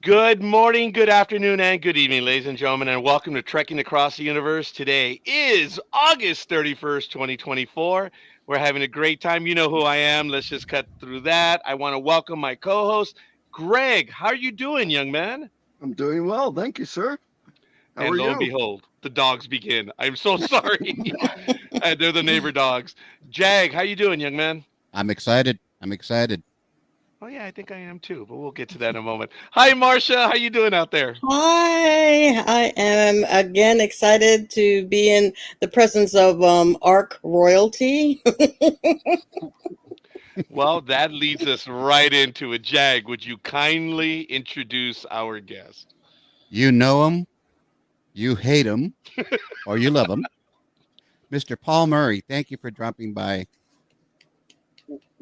Good morning, good afternoon, and good evening, ladies and gentlemen, and welcome to Trekking Across the Universe. Today is August 31st, 2024. We're having a great time. You know who I am. Let's just cut through that. I want to welcome my co-host, Greg. How are you doing, young man? I'm doing well, thank you, sir. How And are lo and you? behold, the dogs begin. I'm so sorry. They're the neighbor dogs. Jag, how you doing, young man? I'm excited. I'm excited. Oh yeah, I think I am too, but we'll get to that in a moment. Hi, Marcia. How you doing out there? Hi, I am again excited to be in the presence of ARC royalty. Well, that leads us right into it. Jag, would you kindly introduce our guest? You know him, you hate him, or you love him. Mr. Paul Murray, thank you for dropping by.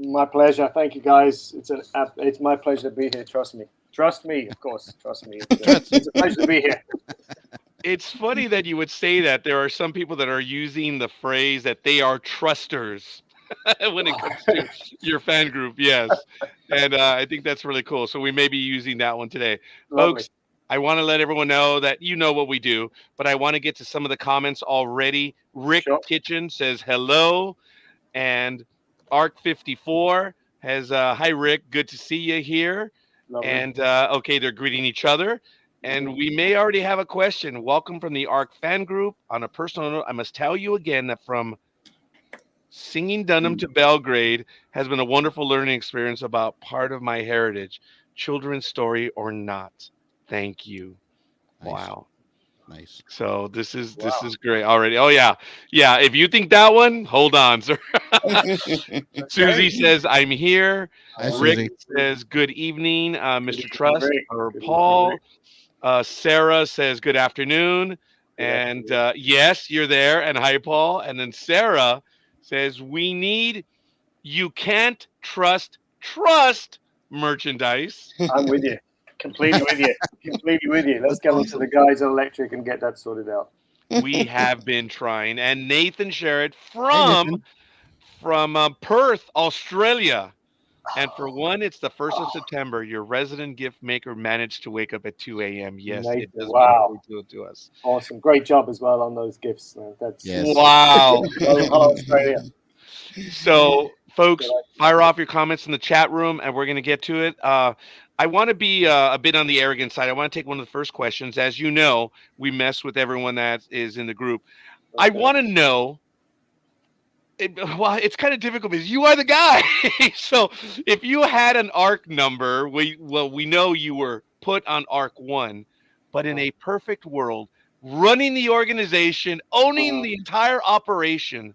My pleasure. Thank you, guys. It's my pleasure to be here. Trust me. Trust me, of course. Trust me. It's a pleasure to be here. It's funny that you would say that. There are some people that are using the phrase that they are trusters when it comes to your fan group. Yes. And I think that's really cool. So we may be using that one today. Lovely. Folks, I want to let everyone know that you know what we do, but I want to get to some of the comments already. Rick Sure. Kitchen says hello. And Arc 54 has, hi, Rick. Good to see you here. Lovely. And okay, they're greeting each other. And we may already have a question. Welcome from the ARC fan group. On a personal note, I must tell you again that from singing Dunham to Belgrade has been a wonderful learning experience about part of my heritage, children's story or not. Thank you. Nice. Wow. Nice. So this is great already. Oh yeah. Yeah. If you think that one, hold on, sir. Susie says, I'm here. Hi, Rick Susie. says, good evening, Mr. Trust Rick. or Good Paul. evening, Sarah says, good afternoon. Good And afternoon. yes, you're there. And hi, Paul. And then Sarah says, you can't trust merchandise. I'm with you. Completely with you. Completely with you. Let's get into the guys on electric and get that sorted out. We have been trying. And Nathan Sherritt Hi, Nathan. from Perth, Australia. And for one, it's the 1st of September. Your resident gift maker managed to wake up at 2 a.m. Yes, Nathan, it does wow. do it to us. Awesome. Great job as well on those gifts. That's Yes. Wow. Hello, Australia. So, folks, fire off your comments in the chat room, and we're going to get to it. I want to be a bit on the arrogant side. I want to take one of the first questions. As you know, we mess with everyone that is in the group. I want to know. It's kind of difficult because you are the guy. So if you had an ARC number, we know you were put on ARC 1, but in a perfect world, running the organization, owning the entire operation,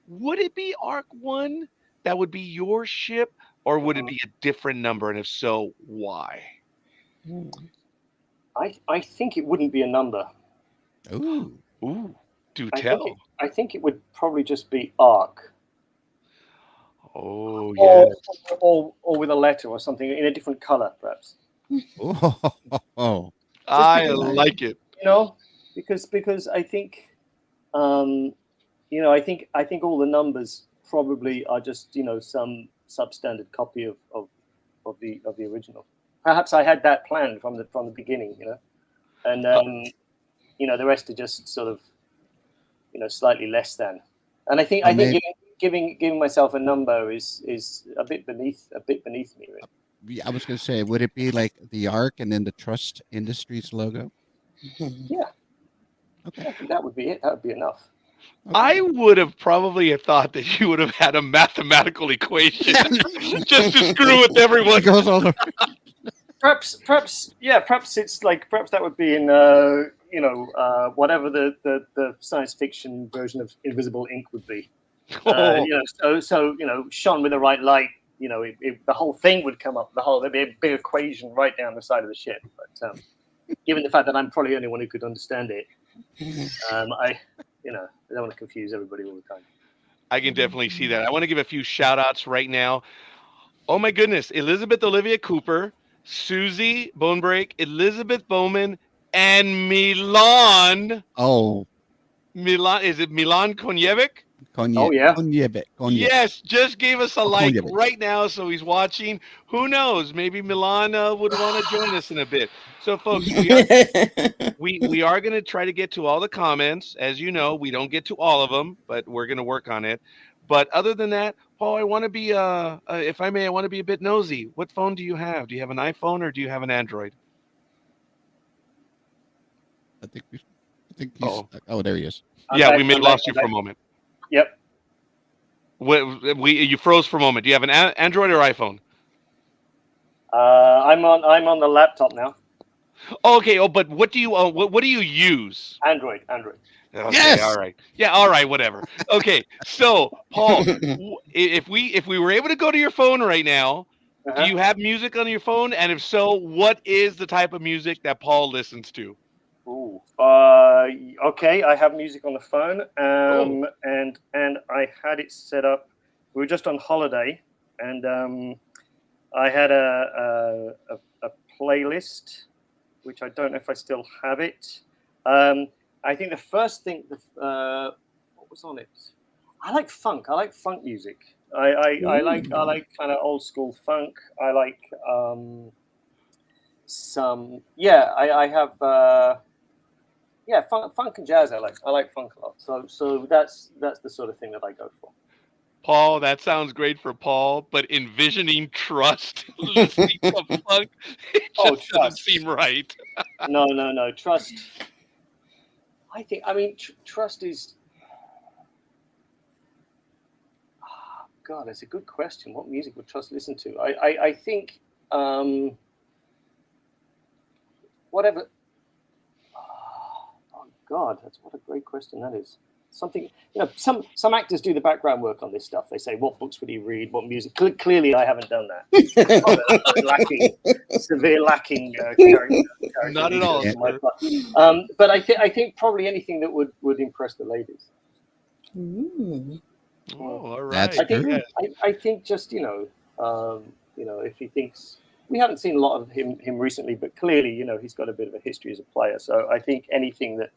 would it be ARC 1 that would be your ship, or would it be a different number? And if so, why? I think it wouldn't be a number. Ooh. Ooh, do tell. I think it would probably just be ARC. Oh, yes. Or with a letter or something in a different color, perhaps. Oh. I like it. You know, because I think, I think all the numbers probably are just some substandard copy of the original. Perhaps I had that planned from the beginning, and the rest are just sort of slightly less than. And I think giving myself a number is a bit beneath me, really. I was going to say, would it be like the ARC and then the Trust Industries logo? Yeah. Okay. I think that would be it. That would be enough. Okay. I would have probably thought that you would have had a mathematical equation just to screw with everyone. It goes all over. Perhaps it's like perhaps that would be in whatever the science fiction version of invisible ink would be. So shone with the right light, the whole thing would come up. There'd be a big equation right down the side of the ship. But given the fact that I'm probably the only one who could understand it, I don't want to confuse everybody all the time. I can definitely see that. I want to give a few shout outs right now. Oh my goodness. Elizabeth Olivia Cooper, Susie Bonebreak, Elizabeth Bowman, and Milan. Oh. Is it Milan Konjevic? Oh, yeah. Konjebet. Yes, just gave us a Oh, like Konjebet. right now, so he's watching. Who knows? Maybe Milan would want to join us in a bit. So, folks, we are going to try to get to all the comments. As you know, we don't get to all of them, but we're going to work on it. But other than that, Paul, I want to be, if I may, I want to be a bit nosy. What phone do you have? Do you have an iPhone or do you have an Android? I think he's. Oh, there he is. Yeah, we may have lost you for a moment. Yep. You froze for a moment. Do you have an Android or iPhone? I'm on the laptop now. Okay. Oh, but what do you what do you use? Android. Okay, Yes! all right. Yeah, all right, whatever. Okay, so Paul, if we were able to go to your phone right now, do you have music on your phone? And if so, what is the type of music that Paul listens to? Ooh. Okay, I have music on the phone, and I had it set up. We were just on holiday, and I had a playlist, which I don't know if I still have it. I think the first thing, what was on it? I like funk. I like funk music. I like kind of old school funk. I like some. Yeah, I have. Yeah, funk and jazz. I like funk a lot. So that's the sort of thing that I go for. Paul, that sounds great for Paul, but envisioning Trust listening to funk, it just doesn't seem right. No. Trust. I mean, Trust is. Oh, God, that's a good question. What music would Trust listen to? I think whatever. Oh God, what a great question that is. Something, some actors do the background work on this stuff. They say, what books would he read? What music? Clearly, I haven't done that. Severe lacking character. Not at all. But I think probably anything that would impress the ladies. Ooh. Oh, all right. I think just if he thinks, we haven't seen a lot of him recently, but clearly he's got a bit of a history as a player. So I think anything that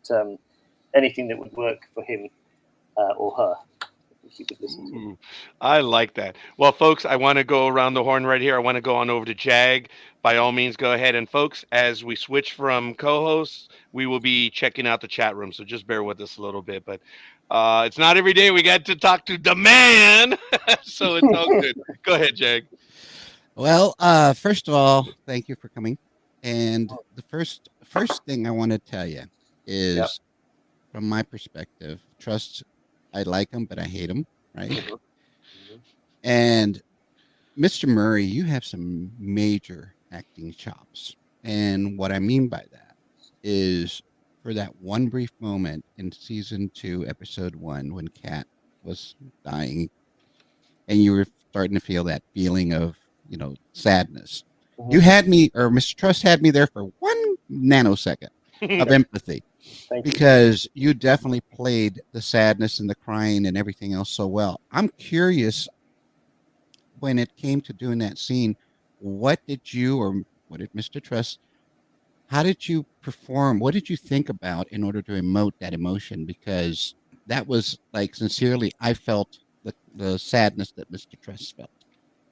would work for him or her, he could listen to. I like that. Well, folks, I want to go around the horn right here. I want to go on over to Jag. By all means, go ahead. And folks, as we switch from co-hosts, we will be checking out the chat room. So just bear with us a little bit. But it's not every day we get to talk to the man. So it's all good. Go ahead, Jag. Well, first of all, thank you for coming. And the first thing I want to tell you is, from my perspective, Trust, I like him, but I hate him, right? And Mr. Murray, you have some major acting chops. And what I mean by that is, for that one brief moment in season 2, episode 1, when Kat was dying, and you were starting to feel that feeling of, sadness. You had me, or Mr. Trust had me there for 1 nanosecond of empathy. Because you definitely played the sadness and the crying and everything else so well. I'm curious, when it came to doing that scene, what did Mr. Trust, how did you perform? What did you think about in order to emote that emotion? Because that was like, sincerely, I felt the sadness that Mr. Trust felt.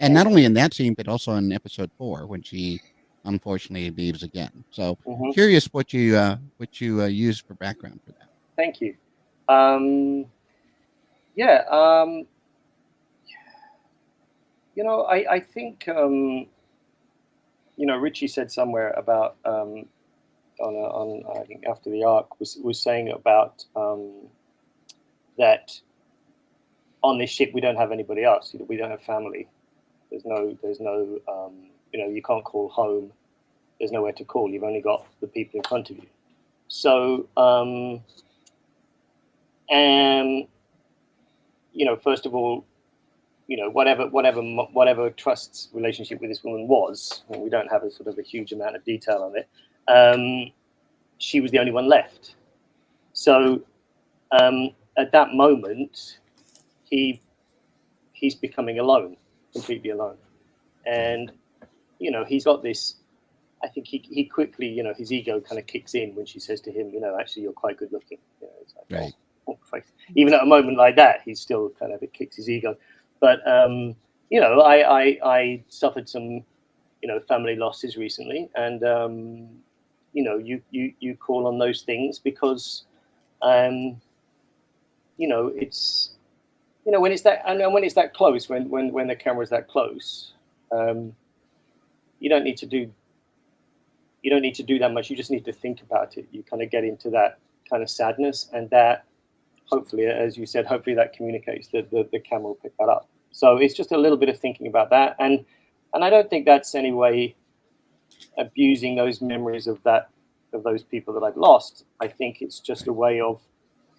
And not only in that scene, but also in episode 4, when she unfortunately leaves again. So curious what you use for background for that. Thank you. I think Richie said somewhere about on I think after the arc was saying about that on this ship we don't have anybody else. We don't have family. There's no you can't call home. There's nowhere to call. You've only got the people in front of you. So, first of all, whatever Trust's relationship with this woman was, and we don't have a sort of a huge amount of detail on it. She was the only one left. So, at that moment, he's becoming alone, completely alone, and he's got this. I think he quickly, his ego kind of kicks in when she says to him, actually, you're quite good looking. It's like, right. even at a moment like that, he's still kind of, it kicks his ego. But you know, I suffered some, you know, family losses recently, and you know, you call on those things because you know, it's, you know, when it's that, and when it's that close, when the camera's that close, you don't need to do that much. You just need to think about it. You kind of get into that kind of sadness, and that, hopefully, as you said, hopefully that communicates that the camera will pick that up. So it's just a little bit of thinking about that, and I don't think that's any way abusing those memories of those people that I've lost. I think it's just a way of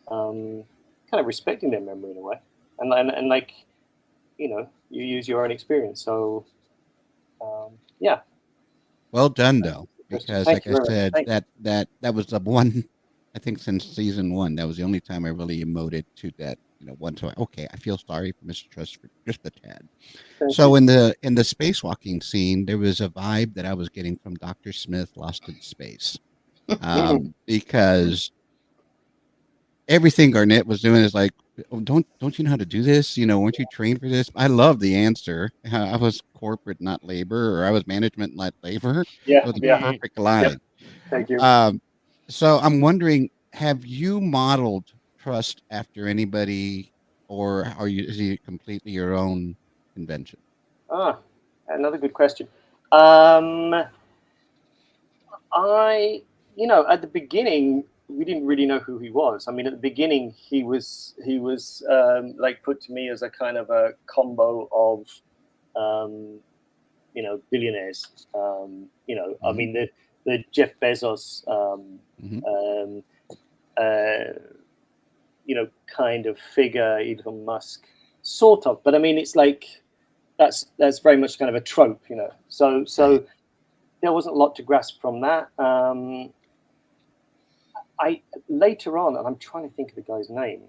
kind of respecting their memory in a way, and like, you know, you use your own experience. So yeah. Well done, though, because Thank like you I very much. said, that was the one. I think since season 1, that was the only time I really emoted to that. You know, one time. Okay, I feel sorry for Mr. Trust for just a tad. Thank So you. in the spacewalking scene, there was a vibe that I was getting from Dr. Smith, Lost in Space, because everything Garnett was doing is like, oh, don't you know how to do this? You know, weren't you trained for this? I love the answer. I was corporate, not labor, or I was management, not labor. Yeah, That was a yeah. perfect line. Yep. Thank you. So I'm wondering, have you modeled Trust after anybody, or is he completely your own invention? Another good question. You know, at the beginning, we didn't really know who he was. I mean, at the beginning, he was like put to me as a kind of a combo of, you know, billionaires. You know, I mean, the Jeff Bezos, you know, kind of figure, Elon Musk, sort of. But I mean, it's like that's very much kind of a trope, you know. So there wasn't a lot to grasp from that. I later on, and I'm trying to think of the guy's name.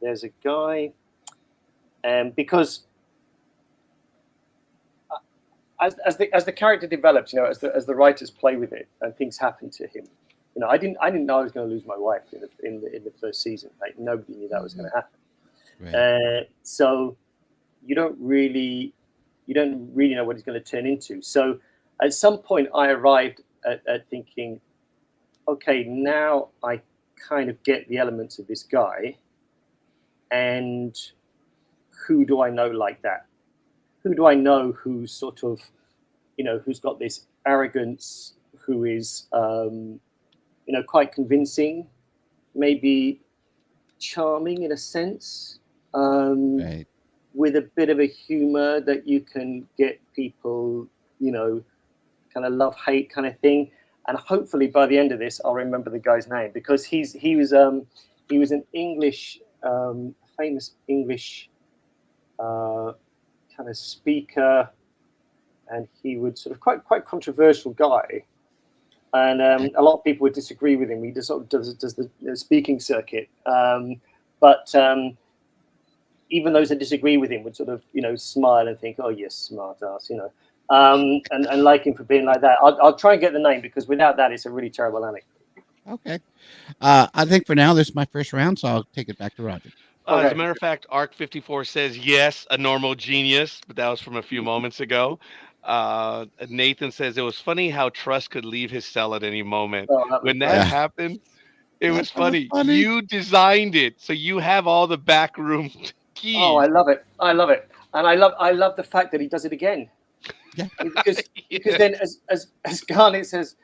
There's a guy, because as the character develops, you know, as the writers play with it and things happen to him, you know, I didn't know I was going to lose my wife in the first season. Like, nobody knew that was going to happen. Right. So you don't really know what he's going to turn into. So at some point, I arrived at thinking, okay, now I kind of get the elements of this guy, and who do I know like that? Who do I know who's sort of, you know, who's got this arrogance, who is, you know, quite convincing, maybe charming in a sense, Right. with a bit of a humor that you can get people, you know, kind of love hate kind of thing. And hopefully by the end of this, I'll remember the guy's name, because he was an English, famous English kind of speaker, and he would sort of quite controversial guy, and a lot of people would disagree with him. He just sort of does the speaking circuit, but even those that disagree with him would sort of, you know, smile and think, oh yes, smart ass, you know. And like him for being like that. I'll try and get the name, because without that, it's a really terrible anecdote. Okay. I think for now, this is my first round, so I'll take it back to Roger. Okay. As a matter of fact, Arc54 says yes, a normal genius, but that was from a few moments ago. Nathan says it was funny how Trust could leave his cell at any moment. When that happened, it was funny. You designed it, so you have all the backroom keys. Oh, I love it. And I love the fact that he does it again. Yeah. Because then, as Garnet says,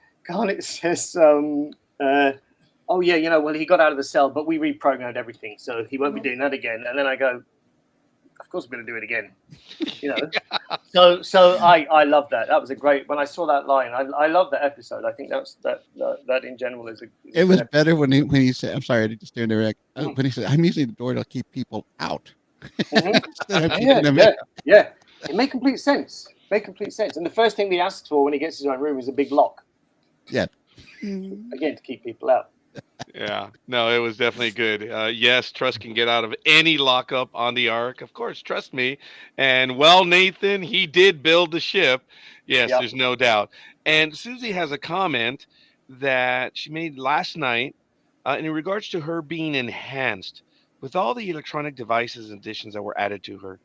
oh yeah, you know, well, he got out of the cell, but we reprogrammed everything, so he won't be doing that again. And then I go, of course we're going to do it again, you know. So I love that. That was a great. When I saw that line, I love that episode. I think that in general is a. It was better when he said, "I'm sorry, I just interrupt." When he said, "I'm using the door to keep people out." Yeah, it made complete sense. And the first thing he asks for when he gets his own room is a big lock. Yeah. Again, to keep people out. Yeah, no, it was definitely good. Yes, Trust can get out of any lockup on the Ark. Of course, trust me. And well, Nathan, he did build the ship. Yes, Yep. There's no doubt. And Susie has a comment that she made last night in regards to her being enhanced with all the electronic devices and additions that were added to her,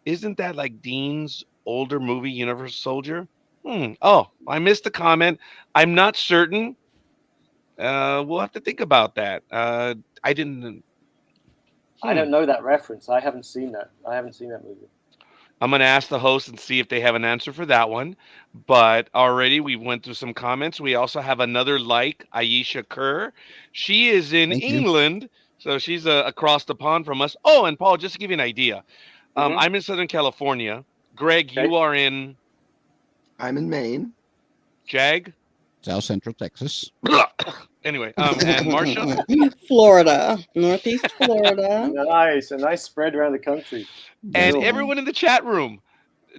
isn't that like Dean's older movie Universal Soldier? Oh, I missed the comment. I'm not certain. We'll have to think about that. I didn't. I Hmm. don't know that reference. I haven't seen that. I haven't seen that movie. I'm gonna ask the host and see if they have an answer for that one. But already we went through some comments. We also have another like Aisha Kerr. She is in Thank you. England, so she's across the pond from us. Oh, and Paul, just to give you an idea, Hmm. I'm in Southern California. Greg, Okay. you are in I'm in Maine. Jag. South Central Texas. Anyway, and Marsha. Florida, Northeast Florida. Nice, a nice spread around the country. And Cool. everyone in the chat room.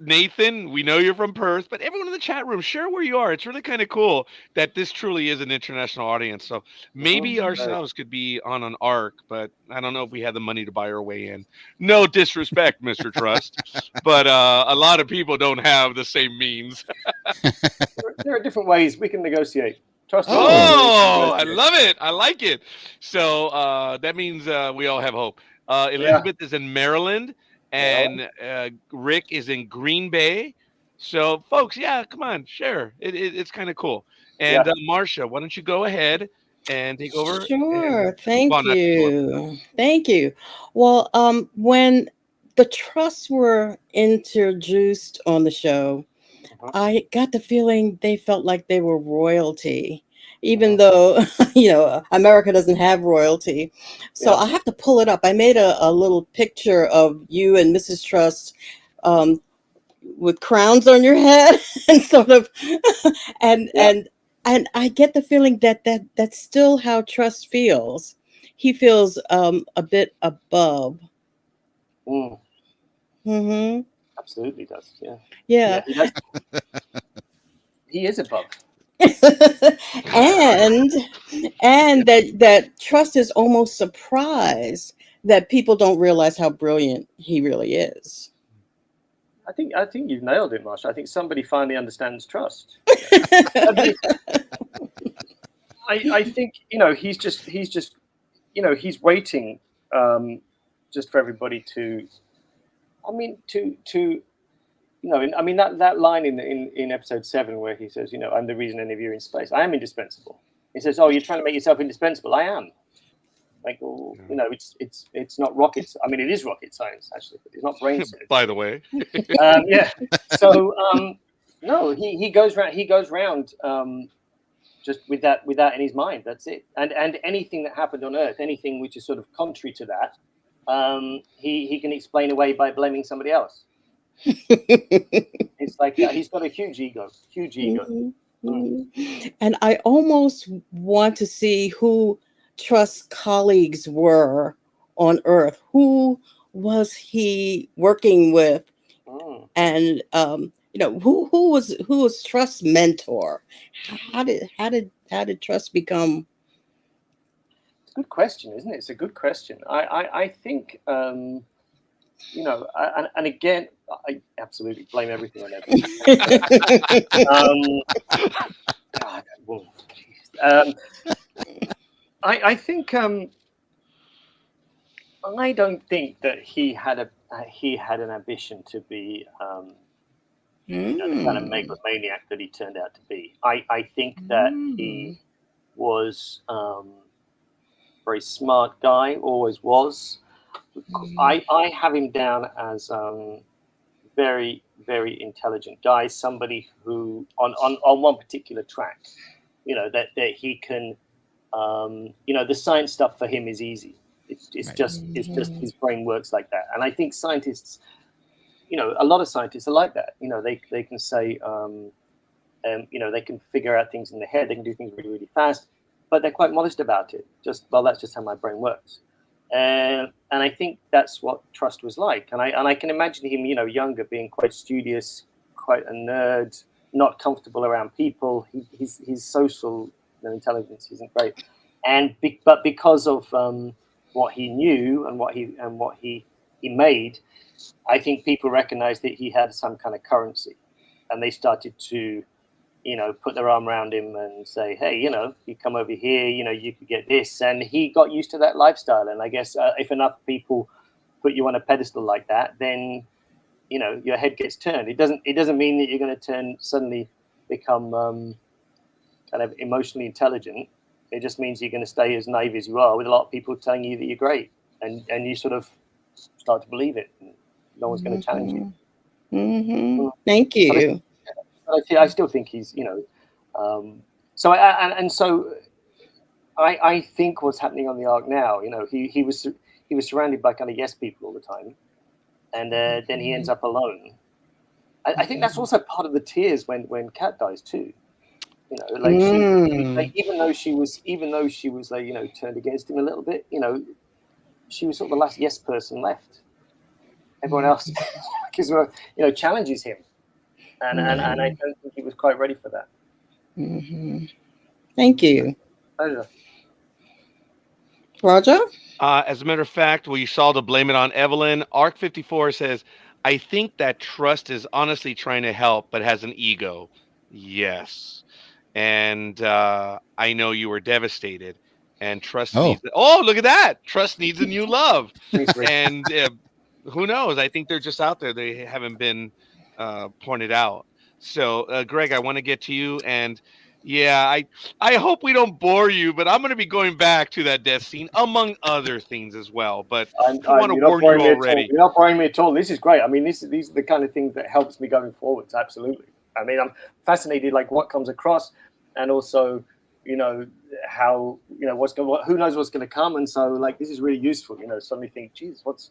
Nathan, we know you're from Perth, but everyone in the chat room, share where you are. It's really kind of cool that this truly is an international audience. So maybe ourselves could be on an arc, but I don't know if we had the money to buy our way in. No disrespect, Mr. Trust, but a lot of people don't have the same means. There are different ways we can negotiate. Trust me. Oh, I love it. I like it. So that means we all have hope. Elizabeth is in Maryland, and Rick is in Green Bay. So, folks, yeah, come on, share. It's kind of cool. And Marcia, why don't you go ahead and take over? Sure. Thank you. Thank you. Well, when the trusts were introduced on the show, I got the feeling they felt like they were royalty, even though, America doesn't have royalty. So I have to pull it up. I made a little picture of you and Mrs. Trust with crowns on your head and sort of, and I get the feeling that's still how Trust feels. He feels a bit above. Mm-hmm. Absolutely does. Yeah. Yeah. He does. He is above. and that Trust is almost surprised that people don't realize how brilliant he really is. I think you've nailed it, Marsha. I think somebody finally understands Trust. I think he's waiting just for everybody to. That line in episode 7 where he says, I'm the reason any of you are in space. I am indispensable. He says, oh, you're trying to make yourself indispensable. I am. Like, well, it's not rocket. I mean, it is rocket science actually, but it's not brain science. By the way. So no, he goes round just with that in his mind. That's it. And anything that happened on Earth, anything which is sort of contrary to that, he can explain away by blaming somebody else. It's like he's got a huge ego. Mm-hmm. And I almost want to see who Trust's colleagues were on Earth. Who was he working with? And who was Trust's mentor? How did Trust become? It's a good question, isn't it? It's a good question. I think and again, I absolutely blame everything on everything. I think I don't think that he had an ambition to be the kind of megalomaniac that he turned out to be. I think that he was a very smart guy, always was. I have him down as very, very intelligent guy, somebody who on one particular track, that he can, the science stuff for him is easy. It's just his brain works like that. And I think scientists, a lot of scientists are like that. They can say, they can figure out things in their head. They can do things really, really fast, but they're quite modest about it. That's just how my brain works. And I think that's what Trust was like. And I can imagine him, younger, being quite studious, quite a nerd, not comfortable around people. His social intelligence isn't great. But because of what he knew and what he made, I think people recognized that he had some kind of currency, and they started to put their arm around him and say, hey, you come over here, you could get this. And he got used to that lifestyle. And I guess if enough people put you on a pedestal like that, then, your head gets turned. It doesn't mean that you're going to suddenly become kind of emotionally intelligent. It just means you're going to stay as naive as you are, with a lot of people telling you that you're great. And you sort of start to believe it. And no one's going to challenge you. Mm-hmm. Thank you. But I still think he's, so I think what's happening on the arc now, he was surrounded by kind of yes people all the time, and then he ends up alone. I think that's also part of the tears when Kat dies too. She, even though she was like, turned against him a little bit, she was sort of the last yes person left. Everyone else, challenges him. And I don't think he was quite ready for that. Mm-hmm. Thank you. Pleasure. Roger? As a matter of fact, we saw the Blame It on Evelyn. Arc 54 says, I think that Trust is honestly trying to help, but has an ego. Yes. And I know you were devastated. And Trust needs... Oh, look at that. Trust needs a new love. And who knows? I think they're just out there. They haven't been pointed out. So, Greg, I want to get to you. And yeah, I hope we don't bore you, but I'm going to be going back to that death scene, among other things as well. But I want to warn you already. You're not boring me at all. This is great. I mean, these are the kind of things that helps me going forwards. Absolutely. I mean, I'm fascinated, like what comes across, and also, how, who knows what's going to come. And so, like, this is really useful. Suddenly think, geez, what's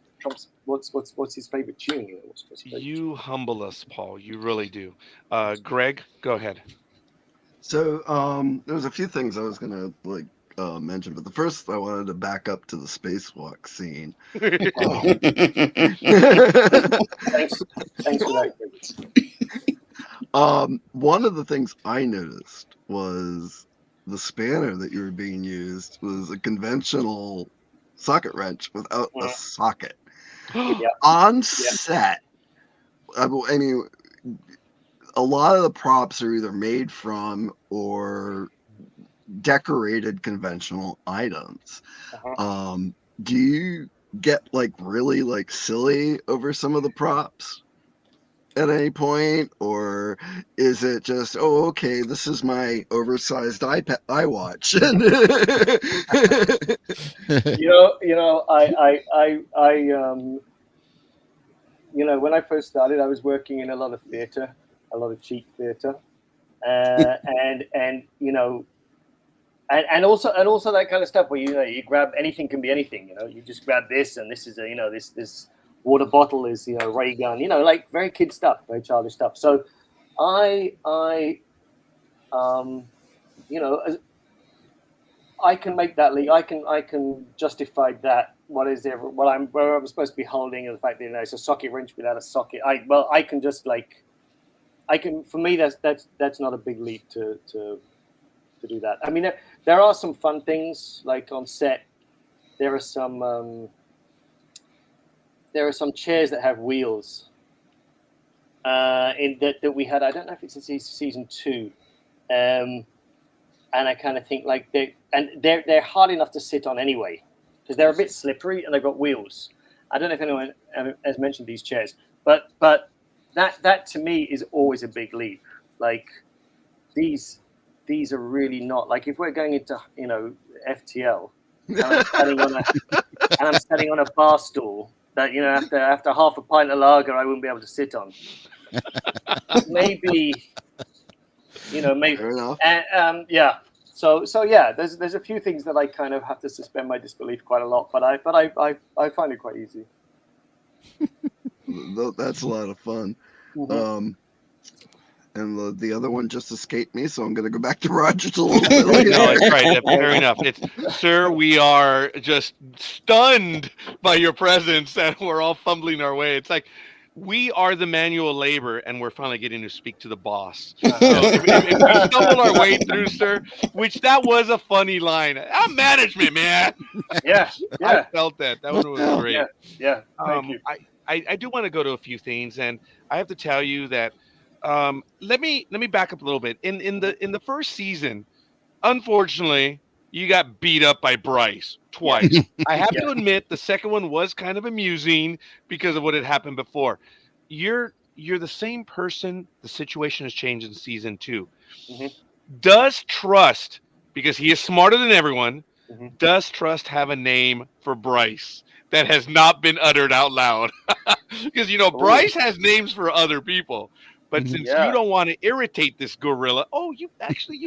his favorite tune? You humble us, Paul. You really do. Greg, go ahead. So there was a few things I was gonna mention, but the first I wanted to back up to the spacewalk scene. Thanks for that. One of the things I noticed was the spanner that you were being used was a conventional socket wrench without a socket. On set. I mean, a lot of the props are either made from or decorated conventional items. Do you get really silly over some of the props at any point, or is it just, oh, okay, this is my oversized iWatch? When I first started, I was working in a lot of theater, a lot of cheap theater, and also that kind of stuff where you grab anything, can be anything. You just grab this, and this is this water bottle is ray gun, like very kid stuff, very childish stuff. So I can make that leap. I can justify that. Where I'm supposed to be holding, and the fact that it's a socket wrench without a socket. I can just for me that's not a big leap to do that. I mean, there are some fun things like on set. There are some chairs that have wheels. In that we had. I don't know if it's in season 2, and I kind of think they're hard enough to sit on anyway, because they're a bit slippery and they've got wheels. I don't know if anyone has mentioned these chairs, but that to me is always a big leap. Like these are really not, like, if we're going into FTL and I'm standing on a bar stool that after half a pint of lager I wouldn't be able to sit on. maybe. Fair enough. And So yeah, there's a few things that I kind of have to suspend my disbelief quite a lot, but I find it quite easy. That's a lot of fun. Mm-hmm. And the other one just escaped me, so I'm going to go back to Roger's a little bit later. No, it's right. Fair enough. Sir, we are just stunned by your presence, and we're all fumbling our way. It's like we are the manual labor, and we're finally getting to speak to the boss. So if we stumble our way through, sir, which that was a funny line. I'm management, man. Yeah. I felt that. That one was great. Yeah. Thank you. I do want to go to a few things, and I have to tell you that let me back up a little bit. In the first season, unfortunately, you got beat up by Bryce twice. I have to admit, the second one was kind of amusing because of what had happened before. You're the same person. The situation has changed in season 2. Mm-hmm. Does Trust, because he is smarter than everyone, Mm-hmm. does Trust have a name for Bryce that has not been uttered out loud? Because Bryce has names for other people, but since you don't want to irritate this gorilla, you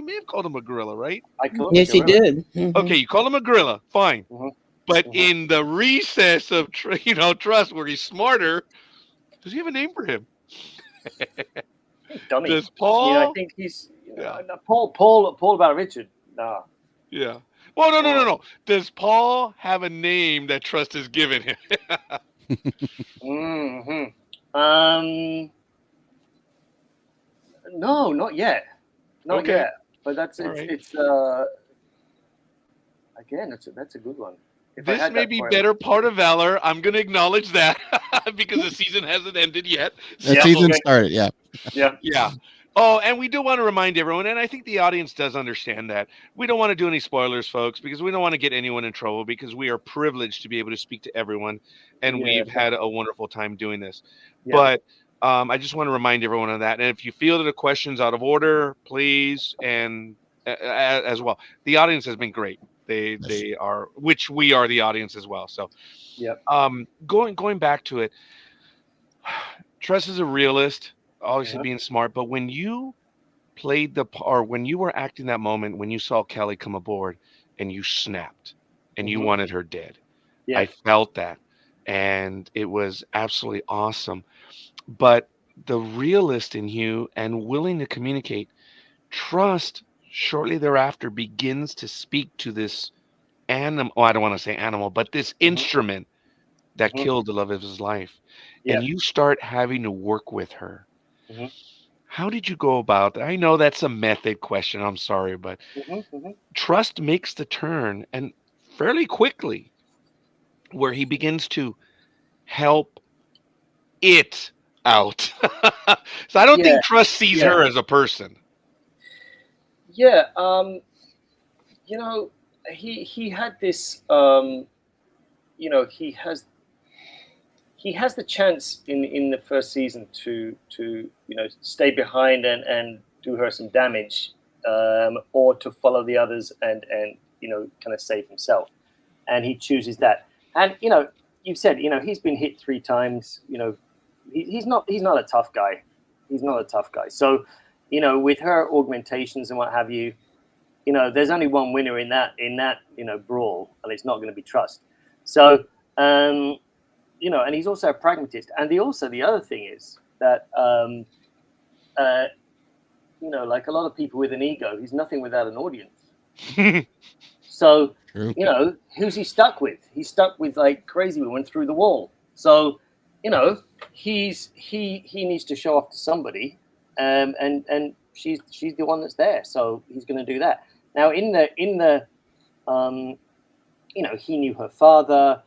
may have called him a gorilla, right? I call him Yes, a he gorilla. did. Mhm. Okay, you call him a gorilla, fine. Mhm. But Mhm. in the recess of Trust, where he's smarter, does he have a name for him? Dummy. Does I Paul? think he's Yeah. Paul about Richard. No. Yeah. Well, no. Does Paul have a name that Trust has given him? Mm-hmm. No, not yet. Not Okay. yet. But All right. it's again, that's a good one. If I This had may that be for him. better part of Valor. I'm going to acknowledge that because the season hasn't ended yet. The Yeah, season okay. started. Yeah. Yeah. Yeah. Oh, and we do want to remind everyone, and I think the audience does understand that. We don't want to do any spoilers, folks, because we don't want to get anyone in trouble, because we are privileged to be able to speak to everyone, and Yeah, we've had a wonderful time doing this. Yeah. But I just want to remind everyone of that. And if you feel that a question's out of order, please, and as well. The audience has been great. They are, which we are the audience as well. So, Yeah. going back to it, Tress is a realist, obviously Uh-huh. being smart, but when you played or when you were acting that moment, when you saw Kelly come aboard and you snapped and you Mhm. wanted her dead, Yeah. I felt that, and it was absolutely awesome. But the realist in you and willing to communicate, Trust shortly thereafter begins to speak to this animal. Oh, I don't want to say animal, but this instrument that Mhm. killed the love of his life. Yeah. And you start having to work with her. Mhm. How did you go about that? I know that's a method question. I'm sorry, but Mhm. Trust makes the turn, and fairly quickly, where he begins to help it out. So I don't Yeah. think Trust sees Yeah. her as a person. Yeah. He had this. He has the chance in the first season to stay behind and do her some damage, or to follow the others and kind of save himself, and he chooses that. And you've said he's been hit 3 times. He's not a tough guy. He's not a tough guy. So with her augmentations and what have you, there's only one winner in that brawl, and it's not going to be Trust. So. And he's also a pragmatist. And the other thing is that, like a lot of people with an ego, he's nothing without an audience. So, True. who's he stuck with? He's stuck with like Crazy Woman through the wall. So, he needs to show off to somebody, and she's the one that's there. So he's going to do that. Now, in the he knew her father.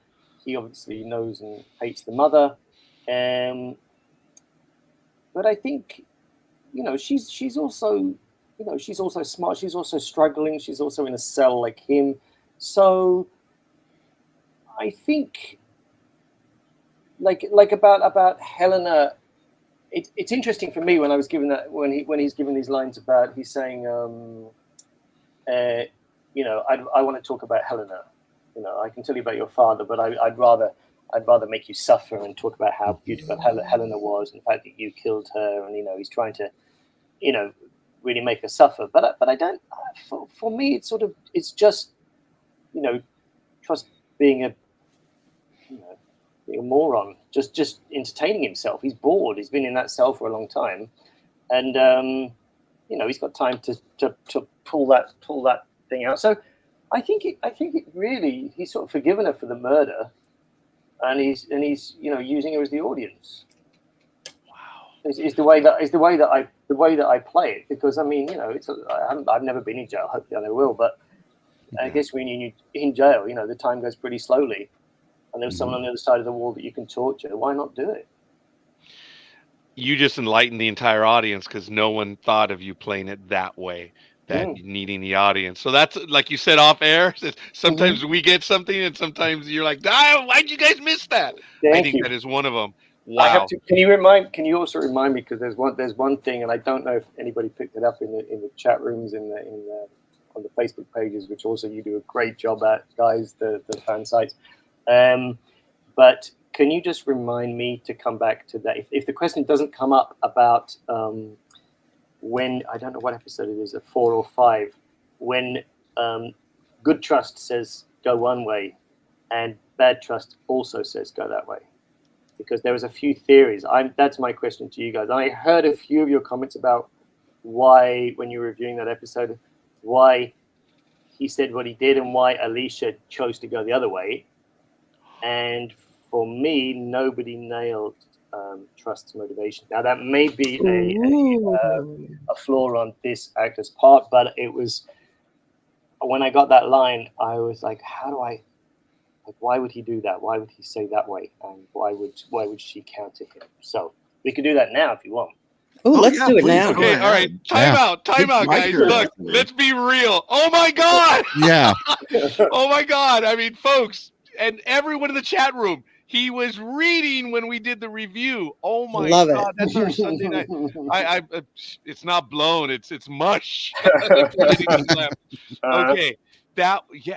He obviously knows and hates the mother, but I think she's also smart. She's also struggling. She's also in a cell like him. So I think like about Helena. It's interesting for me when I was given that when he's given these lines about he's saying I want to talk about Helena. I can tell you about your father, but I'd rather make you suffer and talk about how beautiful Helena was and the fact that you killed her. And he's trying to, really make her suffer. But I don't. For me, it's just, Trust being a moron, just entertaining himself. He's bored. He's been in that cell for a long time, and he's got time to pull that thing out. So. I think it really he's sort of forgiven her for the murder, and he's using her as the audience. Wow, is the way that I play it, because I mean I've never been in jail. Hopefully I never will, but I guess when you're in jail, the time goes pretty slowly, and there's someone on the other side of the wall that you can torture. Why not do it? You just enlightened the entire audience because no one thought of you playing it that way, that Mm. needing the audience. So that's like you said off air. Sometimes we get something, and sometimes you're like, ah, why'd you guys miss that? I Thank think you. that is one of them. I have Wow. to. Can you also remind me, because there's one thing, and I don't know if anybody picked it up in the chat rooms on the Facebook pages, which also you do a great job at, guys, the fan sites. But can you just remind me to come back to that? If the question doesn't come up about when, I don't know what episode it is, a 4 or 5, when good trust says go one way, and bad trust also says go that way. Because there was a few theories. That's my question to you guys. I heard a few of your comments about why, when you were reviewing that episode, why he said what he did and why Alicia chose to go the other way. And for me, nobody nailed Trust's motivation. Now, that may be a flaw on this actor's part, but it was, when I got that line, I was like, why would he do that? Why would he say that way? And why would she counter him? So we could do that now if you want. Oh, let's do it please, now. go Okay, all right. ahead. Time out, my guys. turn, Look, actually. let's be real. Oh my God. Yeah. Oh my God. I mean, folks, and everyone in the chat room, he was reading when we did the review. Oh my Love God. it. That's our Sunday night. It's not blown. It's mush. Okay.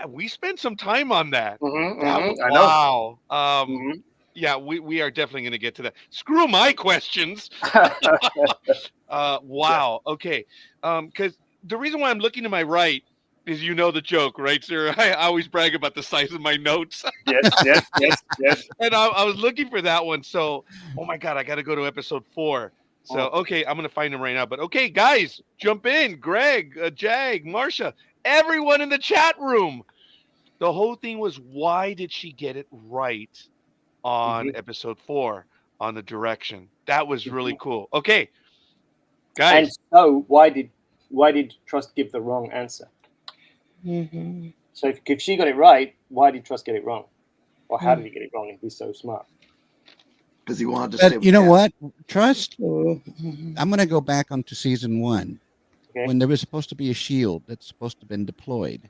We spent some time on that. I know. Wow. Yeah, we are definitely going to get to that. Screw my questions. Wow. Okay. Because the reason why I'm looking to my right is, you know, the joke, right, sir? I always brag about the size of my notes. Yes. And I was looking for that one. So, oh my God, I got to go to episode 4. So, okay, I'm going to find them right now. But okay, guys, jump in. Greg, Jag, Marsha, everyone in the chat room. The whole thing was, why did she get it right on episode 4 on the direction? That was really cool. Okay, guys. And so, why did Trust give the wrong answer? Mm-hmm. So if she got it right, why did Trust get it wrong? Or how did he get it wrong if he's so smart? Because he wanted to stay But with you know Kat. what? Trust. Mm-hmm. I'm going to go back onto season 1 Okay. when there was supposed to be a shield that's supposed to have been deployed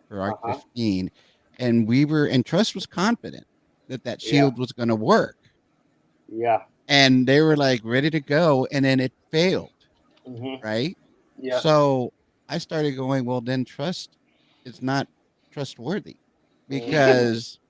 for Arc 15, and Trust was confident that shield was going to work. Yeah. And they were like ready to go, and then it failed. Right? Yeah. So I started going, well, then Trust is not trustworthy, because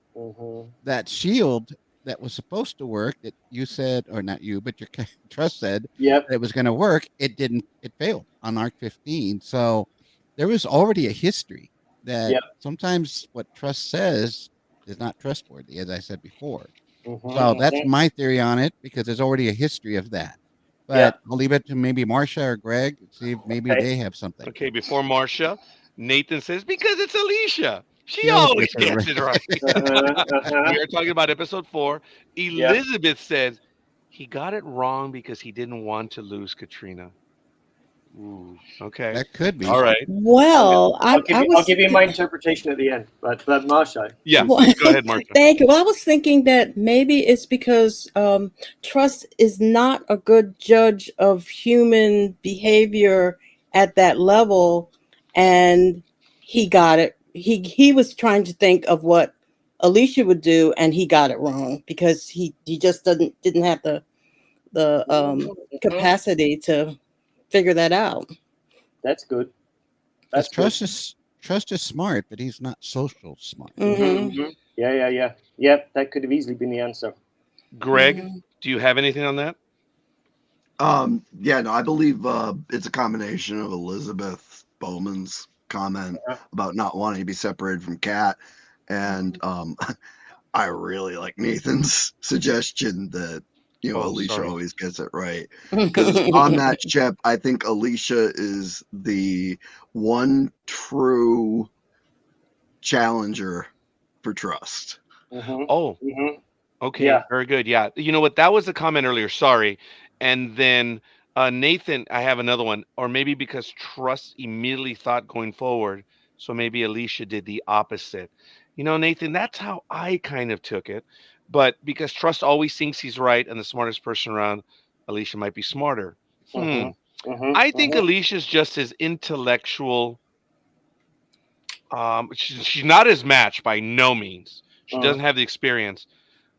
that shield that was supposed to work, that you said, or not you, but your Trust said that it was going to work, it didn't. It failed on Arc 15. So there was already a history that sometimes what Trust says is not trustworthy, as I said before. So that's my theory on it, because there's already a history of that. But I'll leave it to maybe Marsha or Greg, see if maybe they have something. Okay, before Marsha, Nathan says, because it's Alicia. She always gets it right. We are talking about episode 4. Elizabeth says he got it wrong because he didn't want to lose Katrina. Ooh, okay. That could be. All right. Well, I'll give you my interpretation at the end, but Marsha. Yeah, go ahead, Marsha. Thank you. Well, I was thinking that maybe it's because Trust is not a good judge of human behavior at that level, and he got it. He was trying to think of what Alicia would do, and he got it wrong because he just didn't have the capacity to figure that out. That's good. Trust is smart, but he's not social smart. Yeah. That could have easily been the answer. Greg, do you have anything on that? I believe it's a combination of Elizabeth Bowman's comment about not wanting to be separated from Kat, and I really like Nathan's suggestion that Alicia always gets it right, because on that ship, I think Alicia is the one true challenger for Trust. Okay, very good. Yeah, you know what? That was the comment earlier. Sorry. And then Nathan, I have another one. Or maybe because Trust immediately thought going forward, so maybe Alicia did the opposite. You know, Nathan, that's how I kind of took it. But because Trust always thinks he's right and the smartest person around, Alicia might be smarter. Mhm. Mhm. I think Mhm. Alicia's just as intellectual. She's not as matched by no means. She Mhm. doesn't have the experience,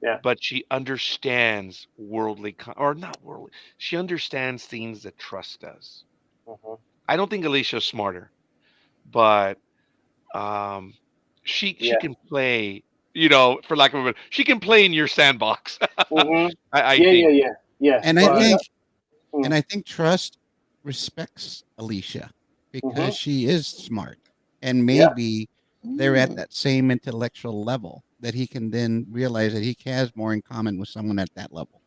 Yeah. but she understands or not worldly. She understands things that trust does. Mhm. I don't think Alicia's smarter, but um, she Yeah. can play. For lack of a better, she can play in your sandbox. Mhm. I Yeah. Yeah. think. Yeah. Yeah. And I Well, think Mm. and I think Trust respects Alicia because Mhm. she is smart. And Yeah. maybe they're at that same intellectual level that he can then realize that he has more in common with someone at that level.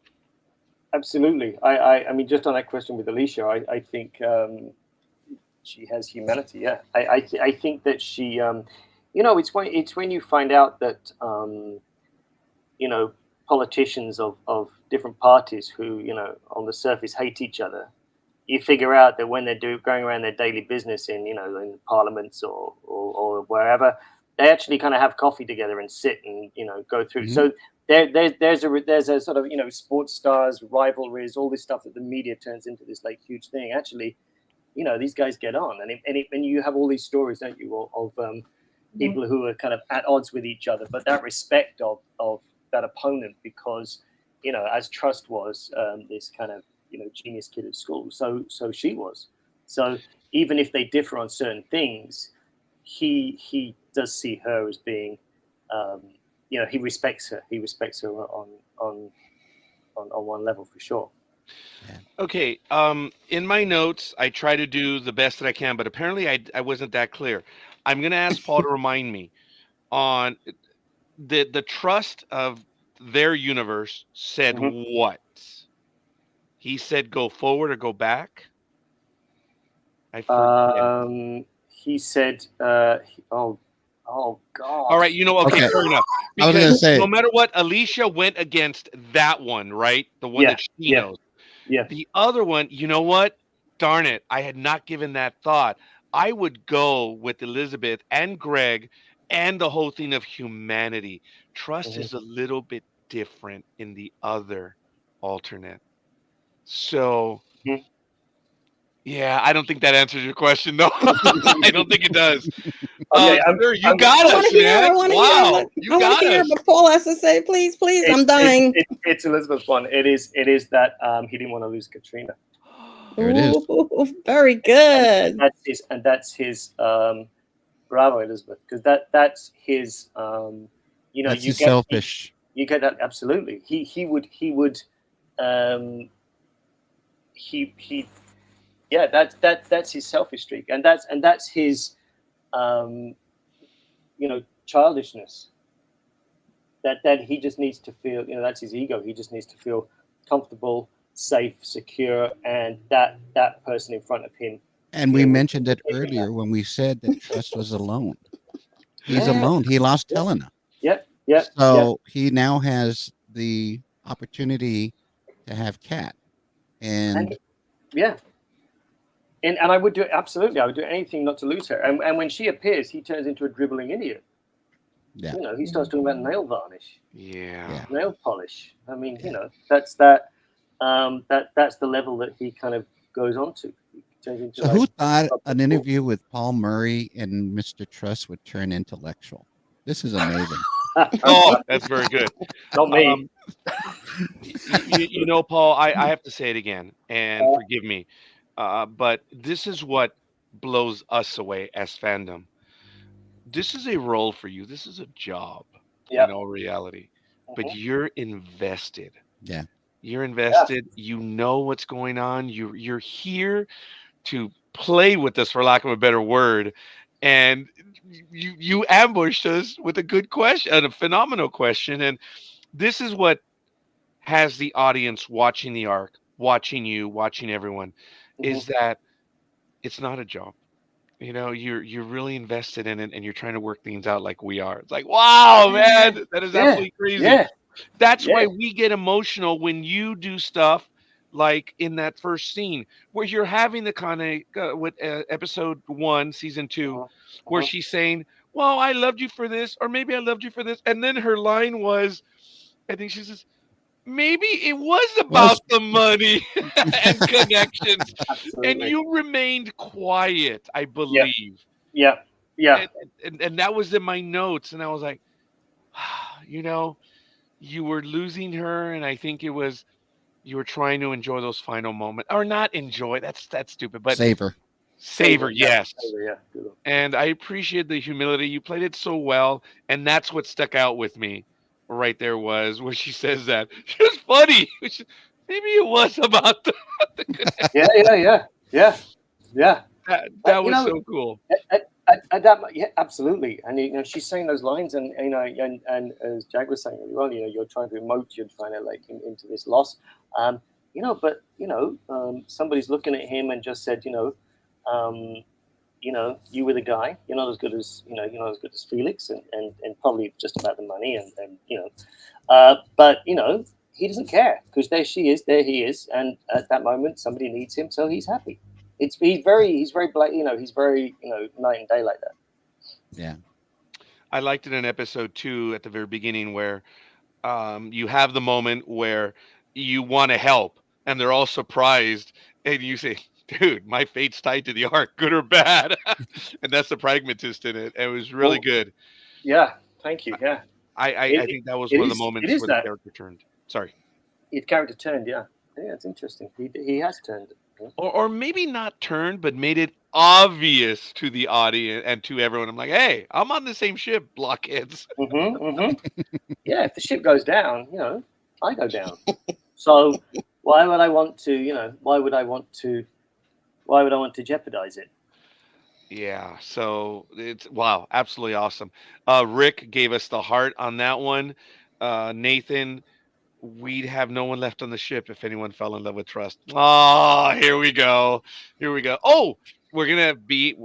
Absolutely. I mean, just on that question with Alicia, I think she has humanity. Yeah. I think that she, it's when you find out that, politicians of different parties who, on the surface hate each other, you figure out that when they're going around their daily business in parliaments or wherever, they actually kind of have coffee together and sit and go through. Mhm. So there's a sort of sports stars rivalries, all this stuff that the media turns into this like huge thing. Actually, these guys get on, and you have all these stories, don't you, of people who are kind of at odds with each other, but that respect of that opponent because as Trust was this kind of genius kid at school, so she was. So even if they differ on certain things, he does see her as being, he respects her. He respects her on one level for sure. Okay. In my notes, I try to do the best that I can, but apparently I wasn't that clear. I'm gonna ask Paul to remind me on the trust of their universe said Mhm. what? He said go forward or go back. I forget. He said, oh All right, gosh. okay, Okay. fair enough. I was gonna Because say, no matter what, Alicia went against that one, right? The one Yeah, that she yeah, knows. yeah. The other one, you know what? Darn it, I had not given that thought. I would go with Elizabeth and Greg and the whole thing of humanity. Trust Mhm. is a little bit different in the other alternate. So, Mhm. yeah, I don't think that answers your question, though. I don't think it does. Okay, Sir, you I'm got I want us, to hear. I man. want to hear. Wow, you I want got to hear us. what Paul has to say. Please, please. I'm it's dying. it's Elizabeth's one. It is that he didn't want to lose Katrina. there it is. Ooh, very And good. that's his bravo, Elizabeth, because that's his That's you his get selfish. you get that absolutely. He would um he yeah, that's his selfish streak, and that's his um childishness, that he just needs to feel, that's his ego. He just needs to feel comfortable, safe, secure, and that person in front of him, And we would mentioned it give him that. earlier when we said that Trust was alone. He's Yeah, alone. He lost yeah, Helena. yeah, yeah, yeah, So he now has the opportunity to have Cat. and And yeah, and I would do it absolutely. I would do anything not to lose her. And when she appears, he turns into a dribbling idiot. yeah, He starts talking about nail varnish, Yeah. yeah. nail polish. I mean, Yeah. that's that's the level that he kind of goes on to. He turns into So like who thought an interview with Paul Murray and Mr. Trust would turn intellectual? This is amazing. Oh, that's very good. Not me. Um, Paul, I have to say it again, and forgive me, but this is what blows us away as fandom. This is a role for you. This is a job Yeah. in all reality, but Mhm. you're invested. Yeah. You're Yeah. invested. You know what's going on. You're here to play with us, for lack of a better word, and you ambushed us with a good question, a phenomenal question, and this is what has the audience watching the arc, watching you, watching everyone, Mhm. is that it's not a job. You're really invested in it, and you're trying to work things out like we are. It's like, wow, man, that is Yeah. absolutely crazy. Yeah. That's Yeah. why we get emotional when you do stuff like in that first scene where you're having the kind of with episode 1, season 2, Mhm. where Mhm. she's saying, "Well, I loved you for this, or maybe I loved you for this," and then her line was, I think she says, maybe it was about the money and connections, and Absolutely. you remained quiet, I Yeah. believe. Yeah. Yeah. And that was in my notes, and I was like, you know, you were losing her, and I think it was you were trying to enjoy those final moments, or not enjoy. That's stupid, but Savor. savor, Yeah. yes. Yeah. Good. And I appreciate the humility. You played it so well, and that's what stuck out with me. Right there was where she says that. She was funny. Maybe it was about the Yeah. Yeah. Yeah. Yeah. Yeah. that You was know, so cool. yeah, absolutely. And you know, she's saying those lines, and you know, and as Jack was saying earlier on, you know, you're trying to emote, you're trying to like into this loss, you know, but you know, somebody's looking at him and just said, you know, you were the guy. You're not as good as you're not as good as Felix, and probably just about the money, and you know, but you know, he doesn't care because there she is, there he is, and at that moment somebody needs him, so he's happy. He's very black, you know, he's very night and day like that. Yeah. I liked it in episode 2 at the very beginning where you have the moment where you want to help, and they're all surprised, and you say, "Dude, my fate's tied to the arc, good or bad," and that's the pragmatist in it. It was really Well, good. yeah, thank you. Yeah, I think that was it one of the is. It moments is where the that character turned. Sorry. his character turned. Yeah, yeah, it's interesting. He has turned. Yeah. Or maybe not turned, but made it obvious to the audience and to everyone. I'm like, hey, I'm on the same ship, blockheads. Yeah, if the ship goes down, you know, I go down. So why would I want to? You know, why would I want to? Why would I want to jeopardize it? Yeah, so it's wow, absolutely awesome. Rick gave us the heart on that one. Nathan, we'd have no one left on the ship if anyone fell in love with trust. Oh, here we go. Here we go. Oh, we're gonna be.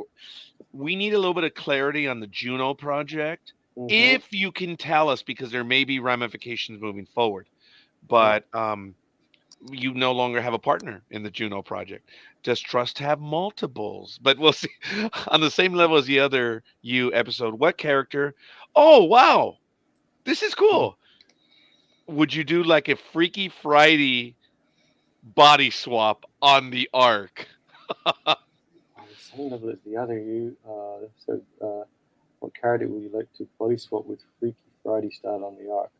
We need a little bit of clarity on the Juno project. If you can tell us, because there may be ramifications moving forward, but you no longer have a partner in the Juno project. Does trust have multiples? But we'll see. On the same level as the other you episode, what character? Oh, wow. This is cool. Would you do like a Freaky Friday body swap on the arc? On the same level as the other you. What character would you like to body swap with Freaky Friday style on the arc?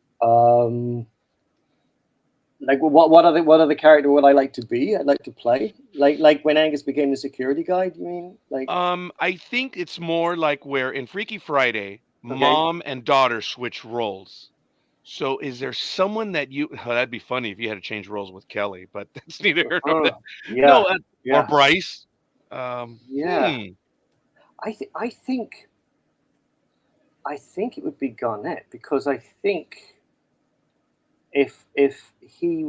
Like what other character would I like to be? I'd like to play. Like when Angus became the security guy. Do you mean like? I think it's more like where in Freaky Friday, Okay. mom and daughter switch roles. So is there someone that you? Oh, that'd be funny if you had to change roles with Kelly, but that's neither here nor there. Yeah. No, Yeah. or Bryce. Yeah. I think it would be Garnett, because I think if he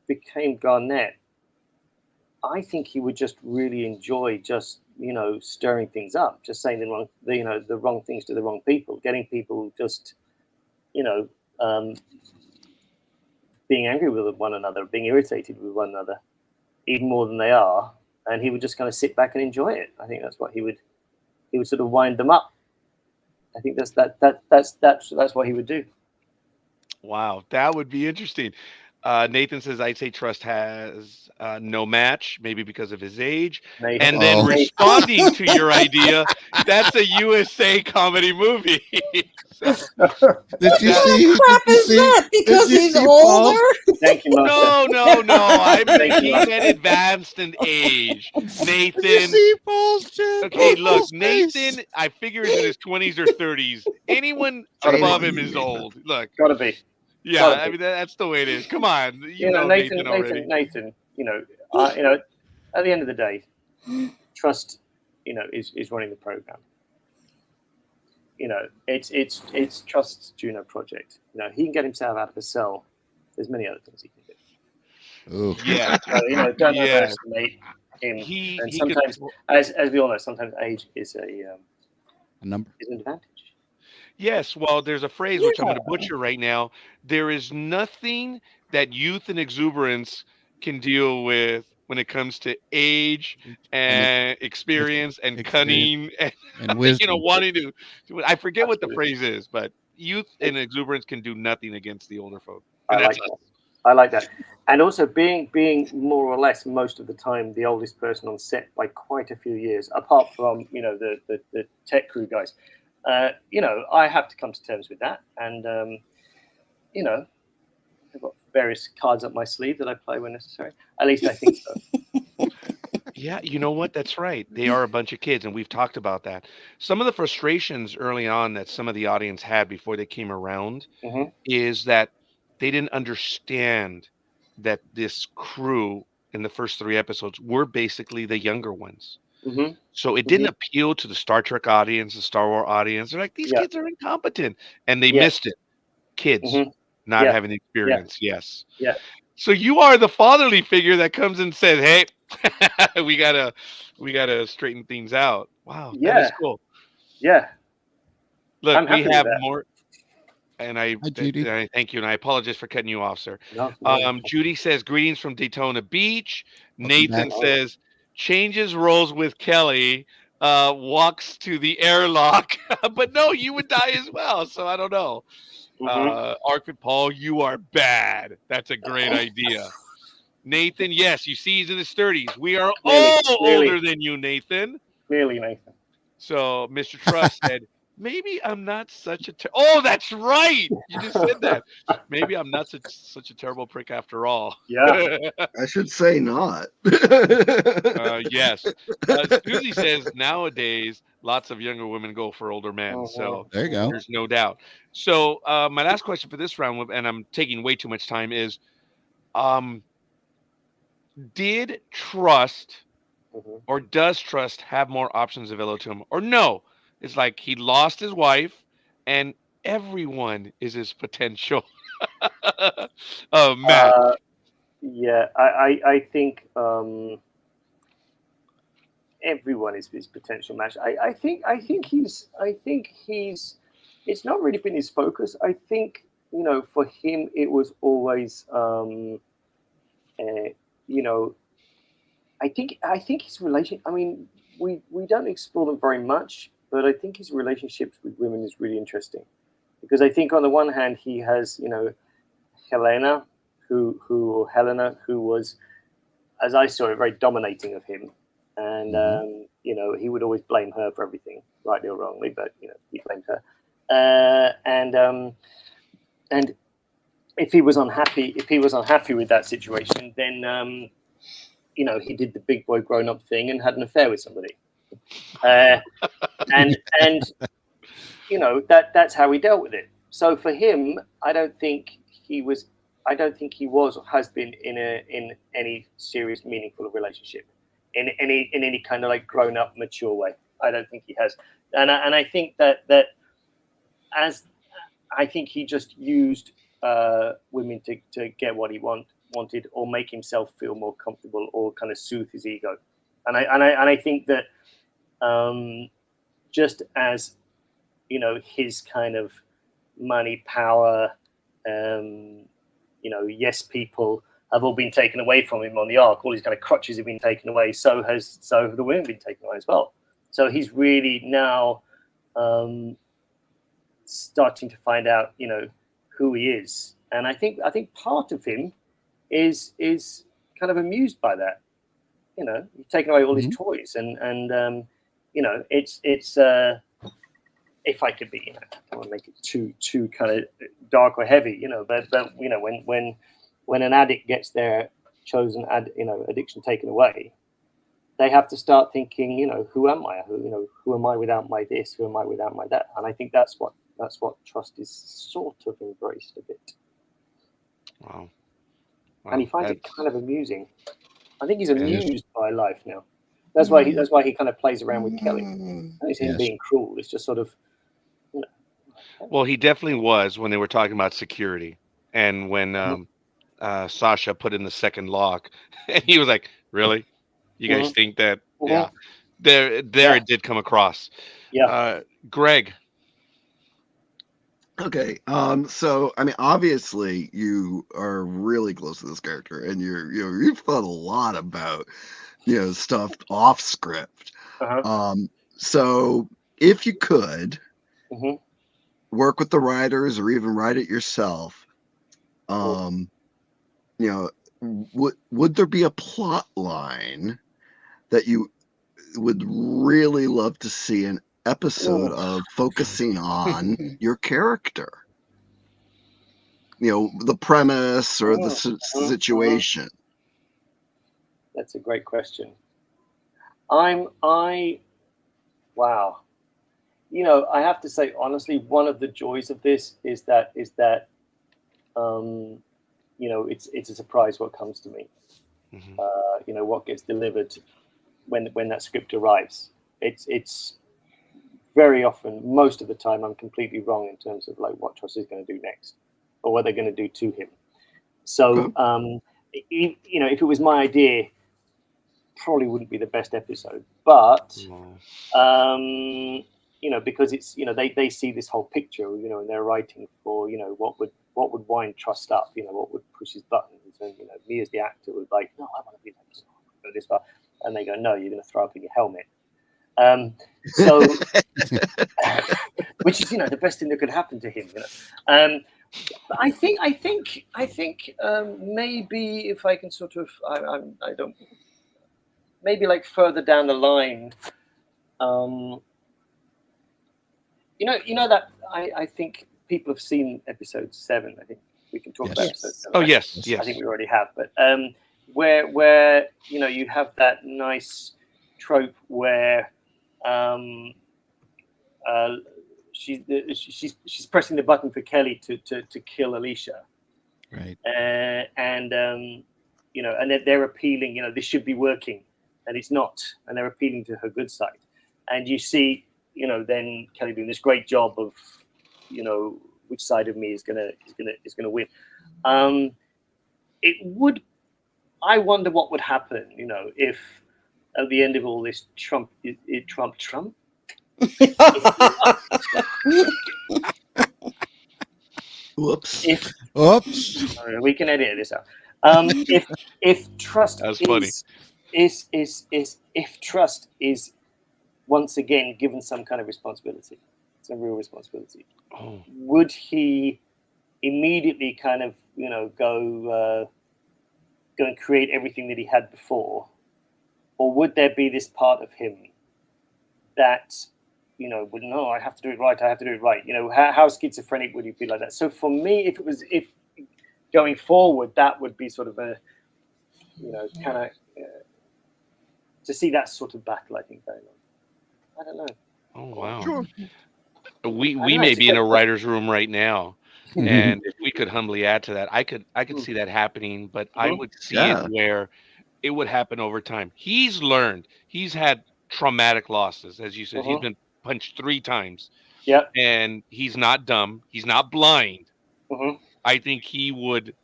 became Garnett, I think he would just really enjoy just stirring things up, just saying the wrong things to the wrong people, getting people just being angry with one another, being irritated with one another, even more than they are, and he would just kind of sit back and enjoy it. I think that's what he would sort of wind them up. I think that's what he would do. Wow, that would be interesting. Nathan says, I'd say Trust has no match, maybe because of his age. Nathan. And then responding to your idea, that's a USA comedy movie. So, Did you What see? crap is that? Because did you he's see older? Thank you, Master. no. I'm Thank making you. it advanced in age. Did you Nathan. see Paul's chin? Okay, look, Paul's face? Nathan, I figure he's in his 20s or 30s. Anyone Shame above on him you, is Nathan. old. Look. Gotta be. Yeah, Gotta I be. mean that's the way it is. Come on, Nathan already. Nathan. At the end of the day, Trust, is running the program. It's Trust's Juno project. He can get himself out of a cell. There's many other things he can do. Ooh. Yeah, So, don't underestimate him. he And he sometimes, could. as we all know, sometimes age is A number. an advantage. Yes, well, there's a phrase which I'm going to butcher right now. There is nothing that youth and exuberance can deal with when it comes to age and experience and cunning and wisdom. wanting to. I forget what the Absolutely. phrase is, but youth and exuberance can do nothing against the older folk. I like that. I like that. And also being more or less most of the time the oldest person on set by quite a few years, apart from the tech crew guys. I have to come to terms with that, and I've got various cards up my sleeve that I play when necessary. At least I think so. Yeah, you know what? That's right. They are a bunch of kids, and we've talked about that. Some of the frustrations early on that some of the audience had before they came around Mm-hmm. is that they didn't understand that this crew in the first 3 episodes were basically the younger ones. Mm-hmm. So it didn't appeal to the Star Trek audience, the Star Wars audience. They're like, these Yeah. kids are incompetent, and they Yeah. missed it. Kids Mm-hmm. not Yeah. having the experience. Yes. Yeah. So you are the fatherly figure that comes and says, "Hey, we gotta straighten things out." Wow, that is Yeah. cool. Yeah. Look, I'm we happy with have that. more, and I Judy. thank you, and I apologize for cutting you off, sir. No, Judy says, "Greetings from Daytona Beach." Welcome Nathan back. says, "Changes roles with Kelly, walks to the airlock." But no, you would die as well. So I don't know. Arctic Paul, you are bad. That's a great idea. Nathan, yes, you see he's in his 30s. We are all older than you, Nathan. Clearly, Nathan. So Mr. Trust said, maybe I'm not such a oh, that's right. You just said that. Maybe I'm not such a terrible prick after all. Yeah. I should say not. Yes. Susie says nowadays lots of younger women go for older men. So There you go. there's no doubt. So my last question for this round, and I'm taking way too much time, is did Trust or does Trust have more options available to him? Or no, it's like he lost his wife and everyone is his potential. Matt. Yeah, I think everyone is his potential match. I think he's it's not really been his focus. I think for him it was always I think his relation. I mean, we don't explore them very much, but I think his relationships with women is really interesting because I think on the one hand he has Helena, who was, as I saw it, very dominating of him, and he would always blame her for everything, rightly or wrongly, but he blamed her, and if he was unhappy with that situation, then he did the big boy grown up thing and had an affair with somebody, and that's how he dealt with it. So for him, I don't think he was or has been in any serious, meaningful relationship in any kind of like grown up, mature way. I don't think he has, and I think that as I think he just used women to get what he wanted or make himself feel more comfortable or kind of soothe his ego, and I think that just as his kind of money, power, yes people have all been taken away from him on the ark, all his kind of crutches have been taken away, so have the women been taken away as well. So he's really now starting to find out who he is, and I think part of him is kind of amused by that. You've taken away all his toys, and it's if I could be, I don't want to make it too kind of dark or heavy, but when an addict gets their chosen addiction taken away, they have to start thinking, who am I? Who am I without my this? Who am I without my that? And I think that's what Trust is sort of embraced a bit. Wow. And he finds it kind of amusing. I think he's amused by life now. That's why he kind of plays around with Kelly. It's him being cruel. It's just sort of. Well, he definitely was when they were talking about security, and when Sasha put in the second lock, and he was like, "Really, you guys think that?" Yeah, there it did come across. Yeah, Greg. Okay, so I mean, obviously you are really close to this character, and you've thought a lot about stuff off script. So if you could work with the writers or even write it yourself, You know, would there be a plot line that you would really love to see an episode of focusing on your character? You know, the premise or the situation. That's a great question. Wow. You know, I have to say honestly, one of the joys of this is that you know, it's a surprise what comes to me. Mhm. You know, what gets delivered when that script arrives. It's very often, most of the time, I'm completely wrong in terms of like what Truss is going to do next, or what they're going to do to him. So, you know, if it was my idea, probably wouldn't be the best episode. But you know, because it's, you know, they see this whole picture, you know, and they're writing for, you know, what would wind Trust up, you know, what would push his buttons, and you know, me as the actor would like, no, I want to be like, go this far, and they go, no, you're going to throw up in your helmet. So, which is, you know, the best thing that could happen to him, you know. But I think maybe if I can sort of, I don't, maybe like further down the line, you know that I think people have seen episode 7. I think we can talk about episode 7. Oh right? yes, I yes. think we already have, but where you know, you have that nice trope where she's pressing the button for Kelly to kill Alicia, Right. and you know, and they're appealing, you know, this should be working, and it's not, and they're appealing to her good side, and you see, you know, then Kelly doing this great job of, you know, which side of me is gonna win. It would. I wonder what would happen, you know, if at the end of all this, Trump. Whoops. Oops. We can edit this out. If Trust That's funny. is if Trust is once again given some kind of responsibility, some real responsibility, would he immediately kind of, you know, go and create everything that he had before, or would there be this part of him that, you know, would, no, I have to do it right. You know, how schizophrenic would he be like that? So for me, if going forward, that would be sort of a, you know, kind of to see that sort of battle, I think, going on. I don't know. Oh wow. Sure. We know, may it's be in a good. writer's room right now, and if we could humbly add to that, I could see that happening, but I would see Yeah. it where it would happen over time. He's learned. He's had traumatic losses, as you said. He's been punched 3 times. Yeah. And he's not dumb. He's not blind. Mhm. I think he would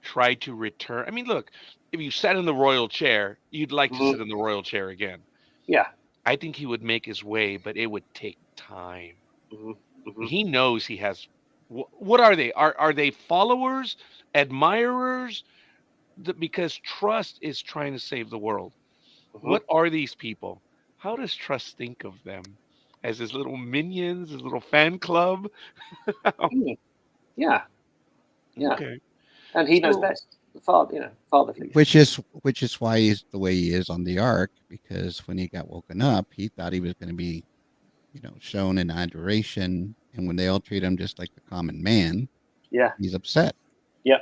try to return. I mean, look, if you sat in the royal chair, you'd like to sit in the royal chair again. Yeah. I think he would make his way, but it would take time. Mhm. He knows he has. What are they? Are they followers, admirers? Because Trust is trying to save the world. What are these people? How does Trust think of them? As his little minions, his little fan club? Yeah. Yeah. Okay. And he knows So- best. The father, you know, father figure. Which is why he's the way he is on the Ark, because when he got woken up, he thought he was going to be, you know, shown in adoration, and when they all treat him just like the common man, Yeah. he's upset. Yeah.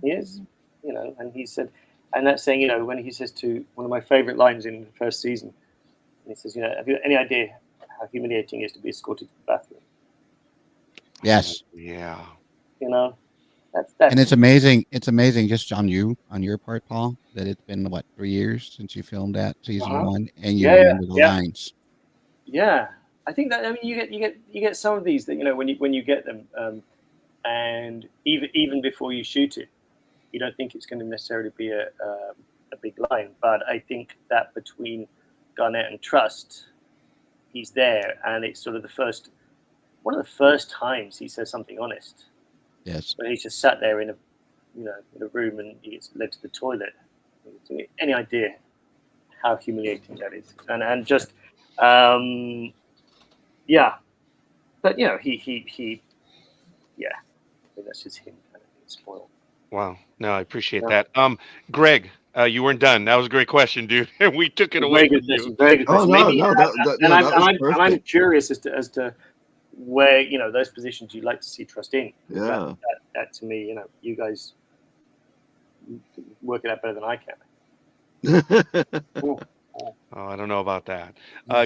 He is, you know, and he said, and that's saying, you know, when he says to one of my favorite lines in the first season, he says, you know, have you any idea how humiliating it is to be escorted to the bathroom? Yes. Yeah. You know, that's And it's amazing. It's amazing just on your part, Paul, that it's been what, 3 years since you filmed that season 1, and you remember the lines. Yeah, I think that, I mean, you get some of these that, you know, when you get them, and even before you shoot it, you don't think it's going to necessarily be a big line. But I think that between Garnett and Trust, he's there, and it's sort of one of the first times he says something honest. Yes. When he's just sat there in a room and he gets led to the toilet. Any idea how humiliating that is? And just yeah, but you know, he think that's just him kind of being spoiled. Wow. No, I appreciate that. Greg, you weren't done. That was a great question, dude. We took it away from you. Very good Oh question. no, Maybe, no, that was perfect. I'm curious as to where those positions you'd like to see trust in. Yeah. That to me, you guys work it out better than I can. Oh, I don't know about that.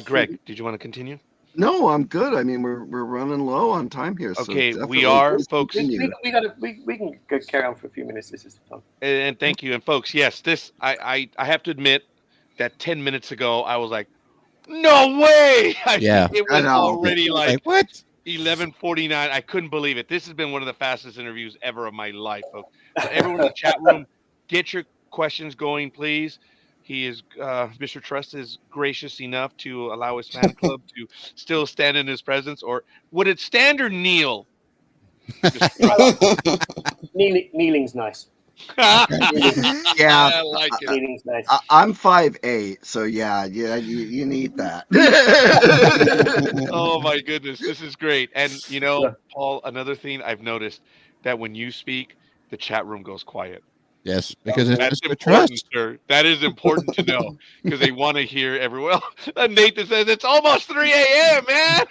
Greg, did you want to continue? No, I'm good. I mean, we're running low on time here. Okay, so we are, please folks. continue. We can go carry on for a few minutes. This is fun. And thank you. And folks, yes, this I have to admit that 10 minutes ago I was like, no way. Yeah. It was already like what? 11:49. I couldn't believe it. This has been one of the fastest interviews ever of my life, folks. So everyone in the chat room, get your questions going, please. He is, Mr. Trust is gracious enough to allow his fan club to still stand in his presence, or would it stand or kneel? Kneeling's nice. Yeah, I like it. Kneeling's nice. I'm 5'8", so yeah, you need that. Oh my goodness, this is great. And Paul, another thing I've noticed that when you speak, the chat room goes quiet. Yes, because it's That's Mr. important, Trust. sir. That is important to know because they want to hear everyone. Nathan says it's almost 3 a.m., man.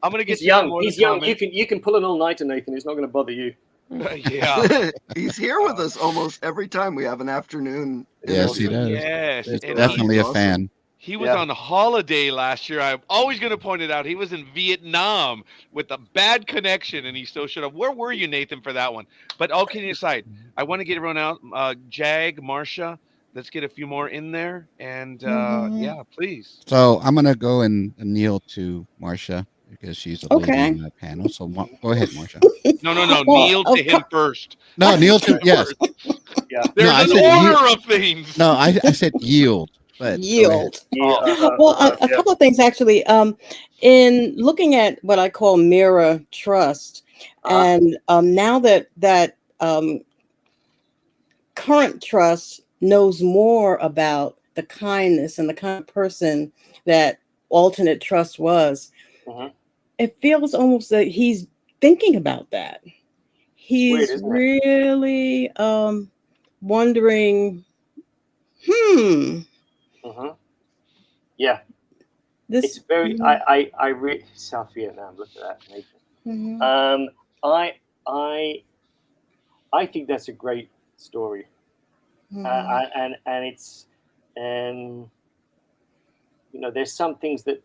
I'm gonna get He's young. More He's young. comments. You can pull an all-nighter, Nathan. It's not going to bother you. Yeah. He's here with us almost every time we have an afternoon. Yes, he does. Yes, He's and definitely a awesome. fan. he was on holiday last year. I'm always going to point it out. He was in Vietnam with a bad connection, and he still showed up. Where were you, Nathan, for that one? But all kidding aside, I want to get everyone out. Jag, Marcia, let's get a few more in there. And yeah, please. So I'm gonna go and kneel to Marcia because she's a lady in the panel. So go ahead, Marcia. No. Kneel to him first. No, kneel to yes. Yeah. There's I an said order of things. No, I said yield. But Yield. Yeah. Well, a couple of things actually. In looking at what I call mirror trust, and now that current trust knows more about the kindness and the kind of person that alternate trust was, it feels almost that he's thinking about that. He's weird, really wondering, Yeah. this It's very. I read South Vietnam. Look at that, Nathan. I think that's a great story, and it's there's some things that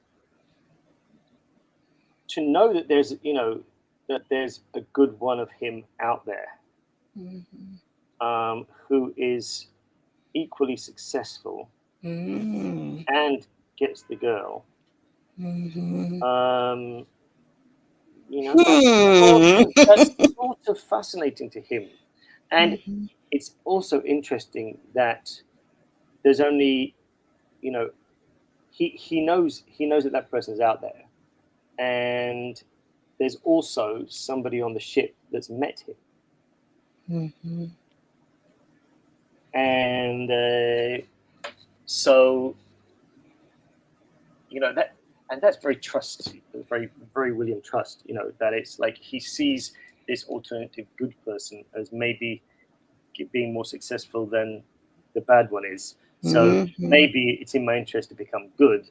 to know that there's that there's a good one of him out there, who is equally successful and gets the girl. That's sort of fascinating to him, and it's also interesting that there's only, he knows that person's out there, and there's also somebody on the ship that's met him, and so. That, and that's very very William Trust. That it's like he sees this alternative good person as maybe being more successful than the bad one is. So maybe it's in my interest to become good,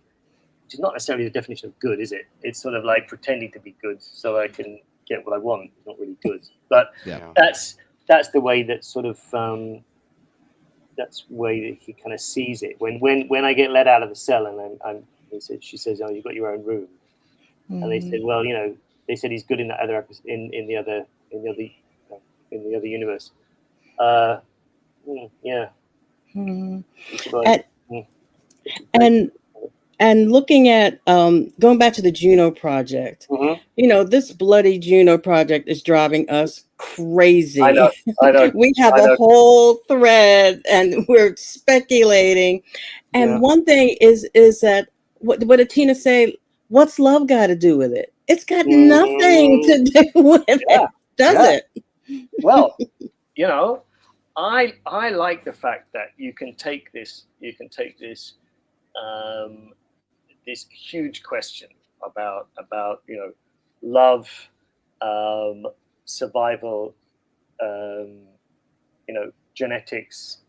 which is not necessarily the definition of good, is it? It's sort of like pretending to be good so I can get what I want. It's not really good, but that's the way that sort of that's the way that he kind of sees it. When I get let out of the cell and she says, "Oh, you've got your own room," and they said, "Well, they said he's good in that other episode, in the other universe." And looking at going back to the Juno project, this bloody Juno project is driving us crazy. I know. We have a whole thread, and we're speculating. And one thing is that what did Tina say? What's love got to do with it? It's got nothing to do with it, does it? Well, I like the fact that you can take this this huge question about love, survival, genetics,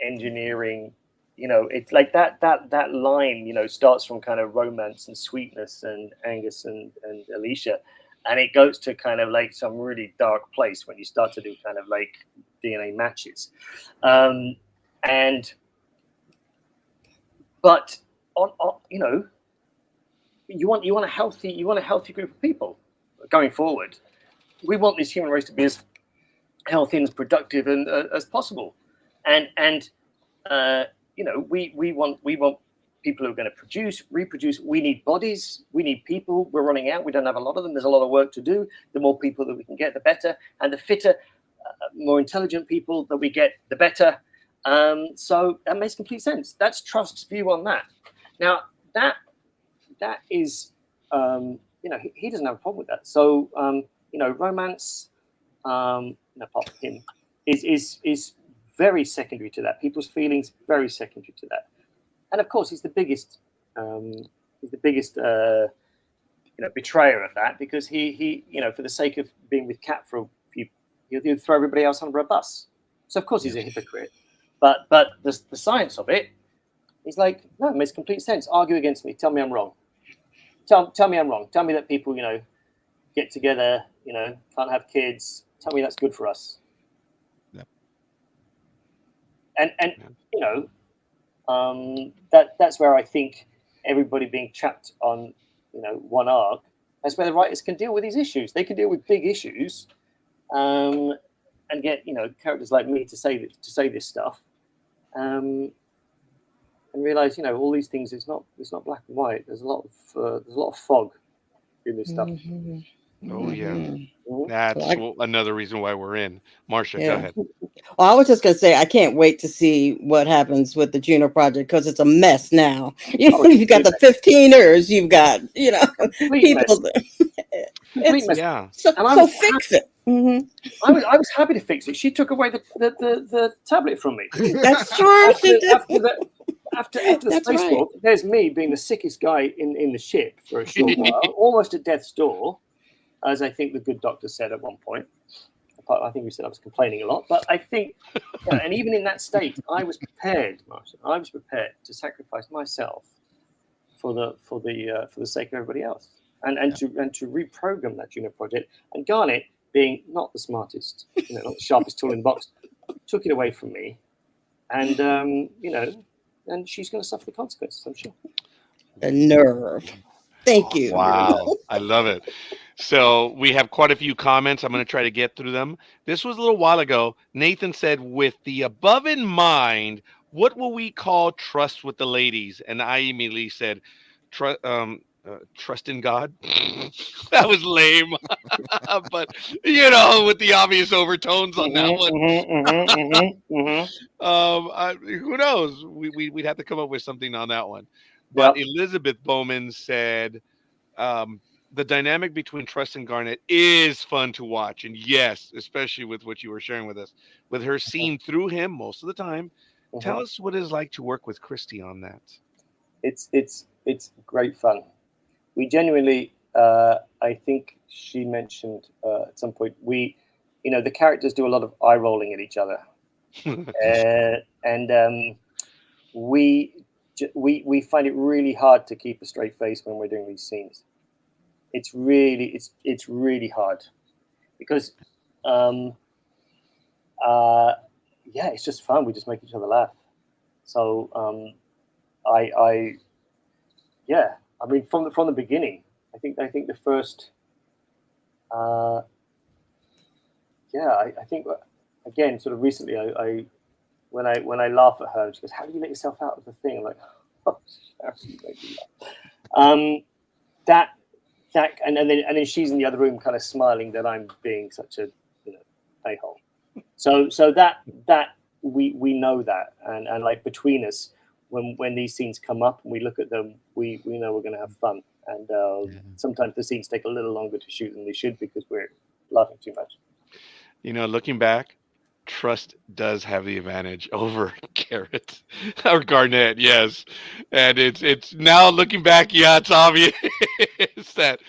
engineering. It's like that line, starts from kind of romance and sweetness and Angus and Alicia, and it goes to kind of like some really dark place when you start to do kind of like DNA matches, but you want a healthy group of people going forward. We want this human race to be as healthy and as productive and as possible, and we want people who are going to reproduce. We need bodies. We need people. We're running out. We don't have a lot of them. There's a lot of work to do. The more people that we can get, the better. And the fitter, more intelligent people that we get, the better. So that makes complete sense. That's Trust's view on that. Now, that is, he doesn't have a problem with that. So, romance, apart from him, is very secondary to that. People's feelings, very secondary to that. And of course, he's the biggest betrayer of that, because he for the sake of being with Kat for a few, he'll throw everybody else under a bus. So of course he's a hypocrite. But the science of it, he's like, no, it makes complete sense. Argue against me. Tell me I'm wrong. Tell me I'm wrong. Tell me that people, get together, can't have kids. Tell me that's good for us. Yep. And that's where I think everybody being trapped on, one arc, that's where the writers can deal with these issues. They can deal with big issues, and get characters like me to say this stuff, and realize all these things. It's not black and white. There's a lot of fog in this stuff. Mm-hmm. Oh yeah, Mhm. that's another reason why we're in. Marcia, go Yeah. ahead. Well, I was just going to say, I can't wait to see what happens with the Juno project, because it's a mess now. You've got the 15ers, you've got, people. Complete mess. Yeah. So fix it. Mm-hmm. I was happy to fix it. She took away the tablet from me. That's true. After the spacewalk, there's me being the sickest guy in the ship for a short while, almost at death's door, as I think the good doctor said at one point. I think we said I was complaining a lot, but I think, and even in that state, I was prepared, Martin. I was prepared to sacrifice myself for the sake of everybody else, and to reprogram that Juno project. And Garnet, being not the smartest, not the sharpest tool in the box, took it away from me, and and she's going to suffer the consequences, I'm sure. The nerve. Thank you. Wow, I love it. So we have quite a few comments. I'm going to try to get through them. This was a little while ago. Nathan said, with the above in mind, what will we call trust with the ladies? And I immediately said, trust in God. That was lame. But, with the obvious overtones on that one. Who knows? We'd have to come up with something on that one. But yep. Elizabeth Bowman said, the dynamic between Trust and Garnet is fun to watch. And yes, especially with what you were sharing with us, with her seeing through him most of the time. Tell us what it's like to work with Christy on that. It's great fun. We genuinely, I think she mentioned at some point, the characters do a lot of eye rolling at each other. And we find it really hard to keep a straight face when we're doing these scenes. It's really hard, because it's just fun. We just make each other laugh. So I mean, from the beginning, I think the first I think, again, sort of recently, I when I laugh at her, she goes, "How do you let yourself out of the thing?" I'm like, "Oh, sorry, you make me laugh." And then she's in the other room, kind of smiling that I'm being such a a-hole. So that we know that, and like between us, when these scenes come up and we look at them, we know we're going to have fun. And sometimes the scenes take a little longer to shoot than they should, because we're laughing too much. Looking back, Trust does have the advantage over Garrett or Garnett, yes. And it's now looking back, it's obvious that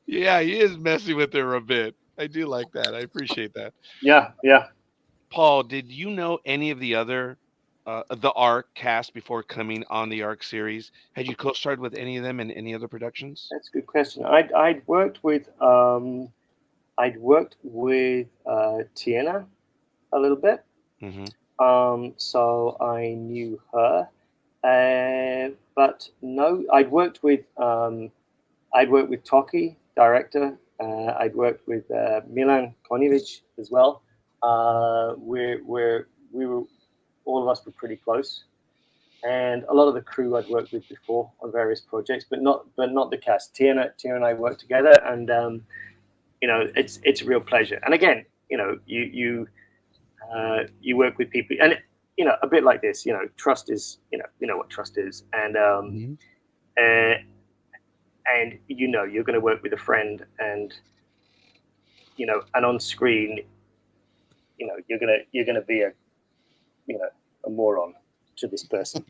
he is messing with her a bit. I do like that. I appreciate that. Yeah, yeah. Paul, did you know any of the other the Ark cast before coming on the Ark series? Had you co-starred with any of them in any other productions? That's a good question. I'd worked with Tiana a little bit. Mm-hmm. So I knew her, but no, I'd worked with Toki, director. I'd worked with Milan Konjevic as well. We were all of us were pretty close, and a lot of the crew I'd worked with before on various projects, but not the cast. Tiana and I worked together, and it's a real pleasure. And again, you work with people, and a bit like this, trust is, you know what trust is, and and you're going to work with a friend, and and on screen, you're gonna be a moron to this person.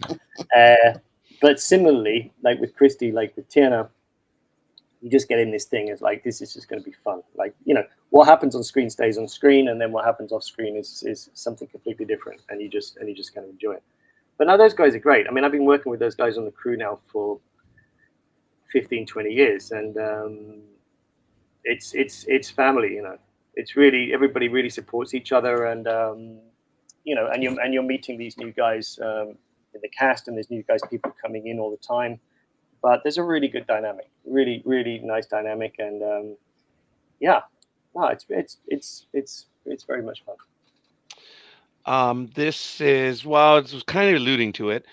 But similarly, like with Christy, like with Tiana, you just get in this thing. It's like, this is just going to be fun. Like, what happens on screen stays on screen, and then what happens off screen is something completely different, and you just kind of enjoy it. But no, those guys are great. I mean, I've been working with those guys on the crew now for 15, 20 years, and it's family. It's really, everybody really supports each other, and and you're meeting these new guys in the cast, and there's new guys, people coming in all the time. But there's a really good dynamic, really, really nice dynamic, and it's very much fun. This is, well, it was kind of alluding to it.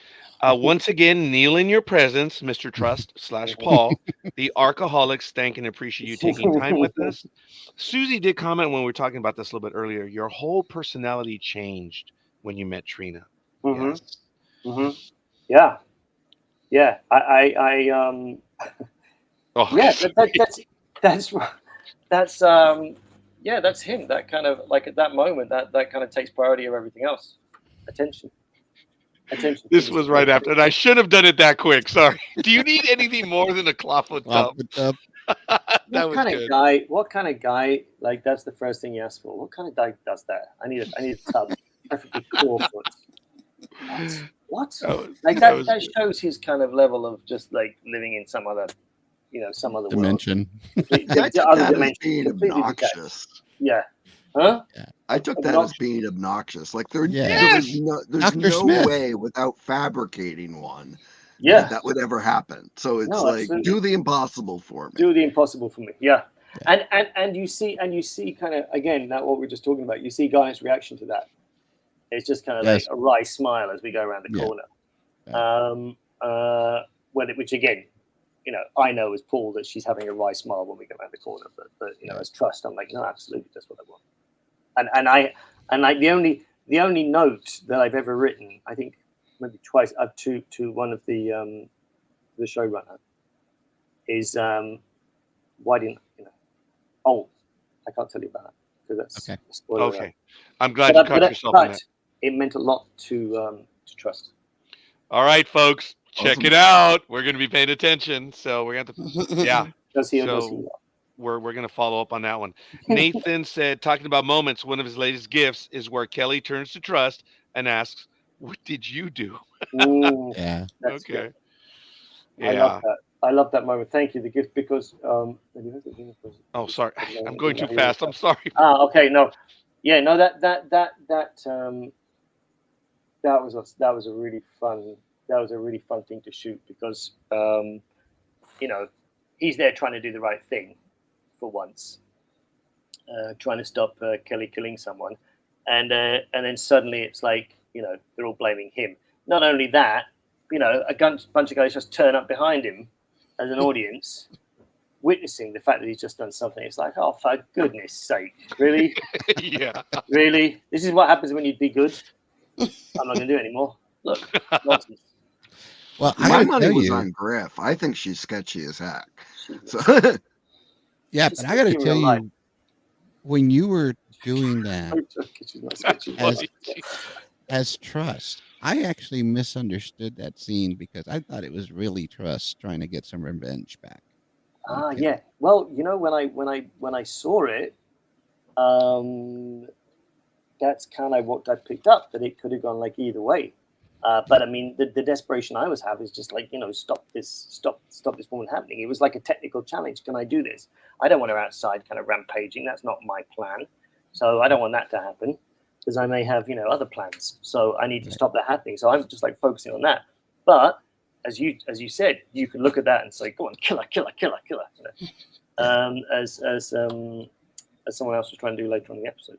Once again, kneel in your presence, Mr. Trust / Paul. The Arkaholics thank and appreciate you taking time with us. Susie did comment when we were talking about this a little bit earlier. Your whole personality changed when you met Trina. Mm-hmm. Yes. Mm-hmm. Yeah. Yeah. Oh, yeah. That's yeah. That's him. That kind of, like, at that moment, that kind of takes priority of everything else. Attention. This was right after, and I should have done it that quick. Sorry. Do you need anything more than a clawfoot tub? That was good. What kind of guy, like, that's the first thing you ask for? What kind of guy does that? I need a tub, preferably clawfoot. What? That shows his kind of level of just like living in some other, some other dimension. Other dimension. Being obnoxious. Yeah. Huh? Yeah. I took that as being obnoxious. Like there's no way without fabricating one that would ever happen. So it's absolutely. Do the impossible for me. Do the impossible for me. Yeah. And you see kind of, again, that what we're just talking about, you see guys' reaction to that. It's just kind of like a wry smile as we go around the corner. Yeah. Which again, I know as Paul that she's having a wry smile when we go around the corner, but as Trust, I'm like, no, absolutely, that's what I want. And like the only note that I've ever written, I think maybe twice, up to one of the showrunner, is why didn't Oh, I can't tell you about that because that's okay. A spoiler. Okay, I'm glad you caught yourself on that. It meant a lot to Trust. All right, folks, check it out. We're going to be paying attention, so we're going to Does he? We're going to follow up on that one. Nathan said, talking about moments, one of his latest gifts is where Kelly turns to Trust and asks, "What did you do?" Yeah. That's okay. Good. Yeah. I love that moment. Thank you. The gift, because oh, sorry, I'm going too fast. I'm sorry. Okay. No. Yeah. No. That was a really fun thing to shoot because he's there trying to do the right thing for once, trying to stop Kelly killing someone, and then suddenly it's like they're all blaming him. Not only that, a bunch of guys just turn up behind him as an audience, witnessing the fact that he's just done something. It's like, oh, for goodness sake, really? Yeah. Really? This is what happens when you be good? I'm not going to do it anymore. Look, nonsense. Well, my money was on Griff. I think she's sketchy as heck. So. Yeah, but I got to tell you, when you were doing that as Trust, I actually misunderstood that scene because I thought it was really Trust trying to get some revenge back. Yeah. Well, when I saw it, that's kind of what I picked up, that it could have gone like either way. But I mean, the desperation I was having is just like, stop this woman happening. It was like a technical challenge. Can I do this? I don't want her outside kind of rampaging. That's not my plan. So I don't want that to happen, because I may have, other plans. So I need to stop that happening. So I'm just like focusing on that. But as you said, you can look at that and say, go on, kill her. As someone else was trying to do later on in the episode.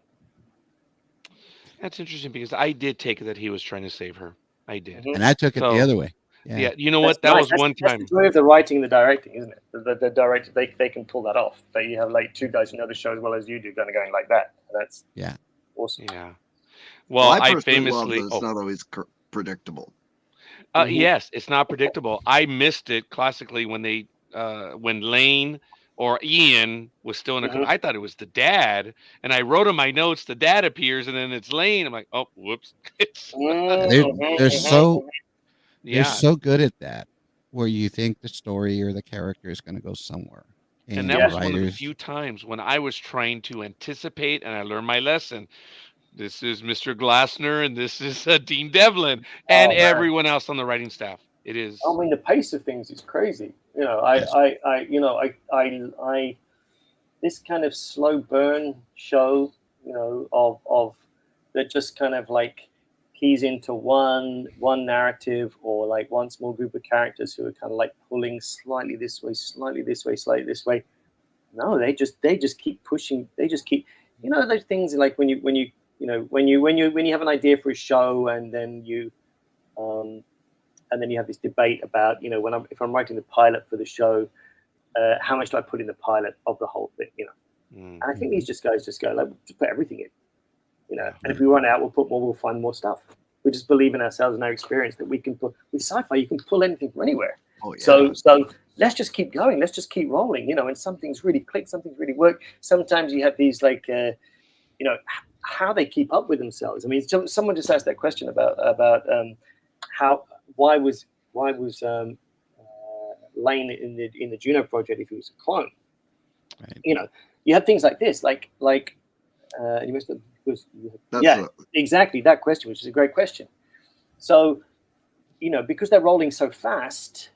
That's interesting, because I did take it that he was trying to save her. I did. And I took it the other way. Yeah, you know what? That was one time. That's the joy of the writing and the directing, isn't it? The director, they can pull that off. That you have like two guys who know the show as well as you do, kind of going like that. That's awesome. Yeah. Well, I famously love that it's not always predictable. Yes, it's not predictable. I missed it classically when when Lane or Ian was still in a. I thought it was the dad, and I wrote in my notes the dad appears, and then it's Lane. I'm like, oh, whoops! They're so good at that, where you think the story or the character is going to go somewhere, and that was one of the few times when I was trying to anticipate, and I learned my lesson. This is Mr. Glassner, and this is Dean Devlin, and everyone else on the writing staff. It is. I mean, the pace of things is crazy. This kind of slow burn show, of that just kind of like keys into one narrative, or like one small group of characters who are kind of like pulling slightly this way, slightly this way, slightly this way. No, they just keep pushing. They just keep, those things like when you have an idea for a show, and then you have this debate about, if I'm writing the pilot for the show, how much do I put in the pilot of the whole thing, And I think these guys just go like, just put everything in, And if we run out, we'll put more. We'll find more stuff. We just believe in ourselves and our experience that we can put. With sci-fi, you can pull anything from anywhere. Oh, yeah. So let's just keep going. Let's just keep rolling, And something's really clicked. Something's really worked. Sometimes you have these like, how they keep up with themselves. I mean, someone just asked that question about why was Lane in the Juno project if he was a clone? Right. You have things like this, like you must have, exactly that question, which is a great question. So, because they're rolling so fast,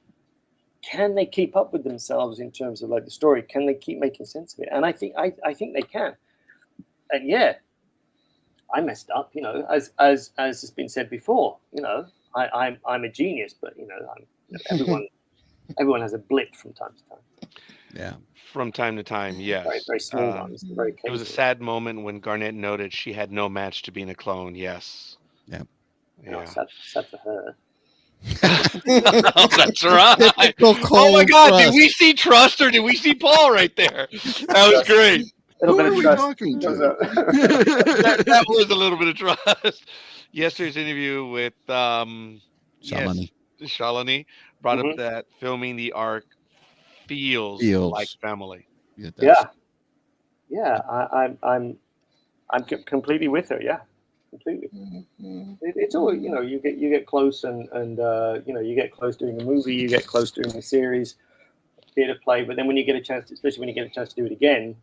can they keep up with themselves in terms of like the story? Can they keep making sense of it? And I think they can. And I messed up, as has been said before. I'm a genius, but everyone has a blip from time to time. Yeah, from time to time, yes. Very, very small ones. Very it was a sad moment when Garnett noted she had no match to being a clone. Yes. Yeah. Yeah. Sad for her. Oh, that's right. Oh my God! Trust. Did we see Trust or did we see Paul right there? That was great. Who are we talking to? that was a little bit of trust. Yesterday's interview with Shalini brought up that filming the arc feels like family. I'm completely with her. Yeah, completely. It's all you get close and you get close doing a movie, you get close doing a series, theater play, but then when you get a chance, especially when you get a chance to do it again.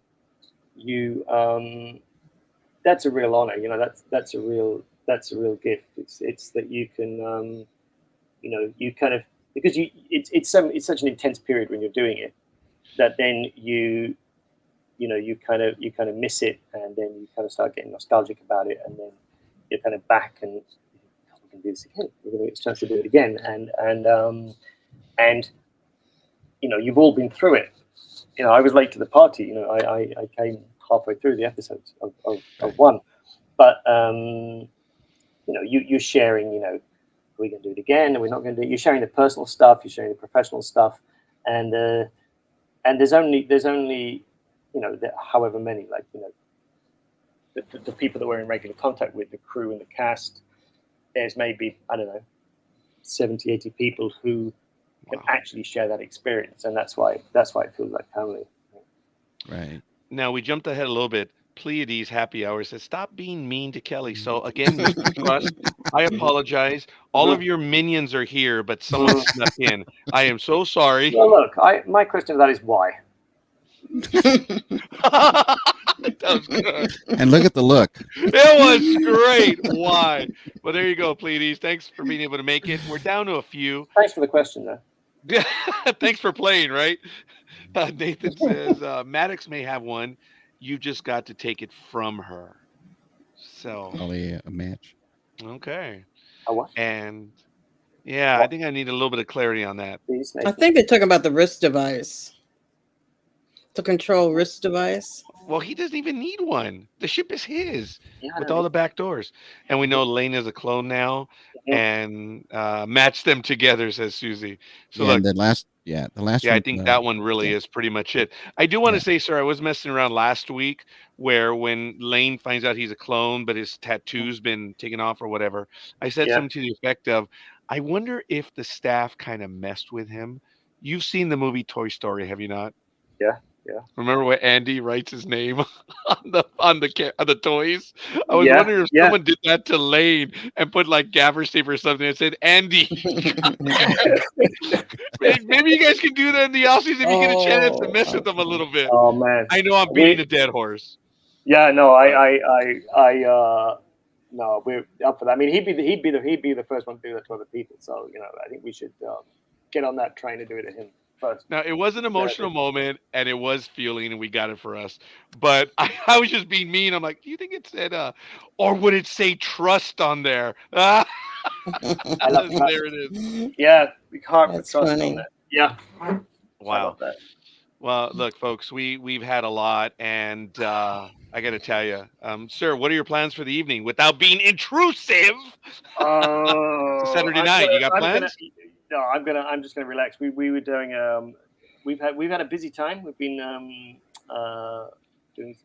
That's a real honor, that's a real gift. It's that you can you kind of, because it's such an intense period when you're doing it, that then you kind of miss it, and then you kind of start getting nostalgic about it, and then you're kind of back and we can do this again, we're going to get a chance to do it again, and you've all been through it. I was late to the party. I came halfway through the episodes of one, but you're sharing. Are we going to do it again? Are we not going to do it? You're sharing the personal stuff. You're sharing the professional stuff, and there's only however many, like the people that we're in regular contact with, the crew and the cast. There's maybe 70, 80 people who can actually share that experience, and that's why it feels like family. Right. Now we jumped ahead a little bit. Pleiades Happy Hour says, "Stop being mean to Kelly." So again, Mr. Trust, I apologize. All of your minions are here, but someone snuck in. I am so sorry. Well, look, my question to that is why. That was good. And look at the look. It was great. Why? Well, there you go, Pleiades. Thanks for being able to make it. We're down to a few. Thanks for the question, though. Thanks for playing, right? Nathan says, Maddox may have one. You just got to take it from her. So, Probably a match. okay. A what? And yeah, I think I need a little bit of clarity on that. Please, I Nathan. think they're talking about the wrist device. To control wrist device. Well, he doesn't even need one. The ship is his Yeah, I with don't all the back doors. And we know Lane is a clone now, and match them together, says Susie. So Yeah, look, and the last yeah, I one, think that one really is pretty much it. I do want to say, sir, I was messing around last week where when Lane finds out he's a clone, but his tattoo's been taken off or whatever, I said something to the effect of, I wonder if the staff kind of messed with him. You've seen the movie Toy Story, have you not? Yeah. Remember where Andy writes his name on the toys? I was wondering if someone did that to Lane and put like gaffer tape or something and said Andy. Maybe you guys can do that in the offseason if you get a chance to mess with them a little bit. Oh man, I know I'm beating a dead horse. Yeah, no, no, we're up for that. I mean, he'd be the first one to do that to other people. So I think we should get on that train and do it to him first. Now, it was an emotional moment, and it was feeling, and we got it for us. But I was just being mean. I'm like, do you think it said, or would it say trust on there? I love that. There it is. Yeah, we can't put That's trust funny. on that. Yeah. Wow. Well, look, folks, we've had a lot, and I got to tell you, sir, what are your plans for the evening without being intrusive? Saturday night, you got plans? I'm just gonna relax. We were doing we've had a busy time. We've been doing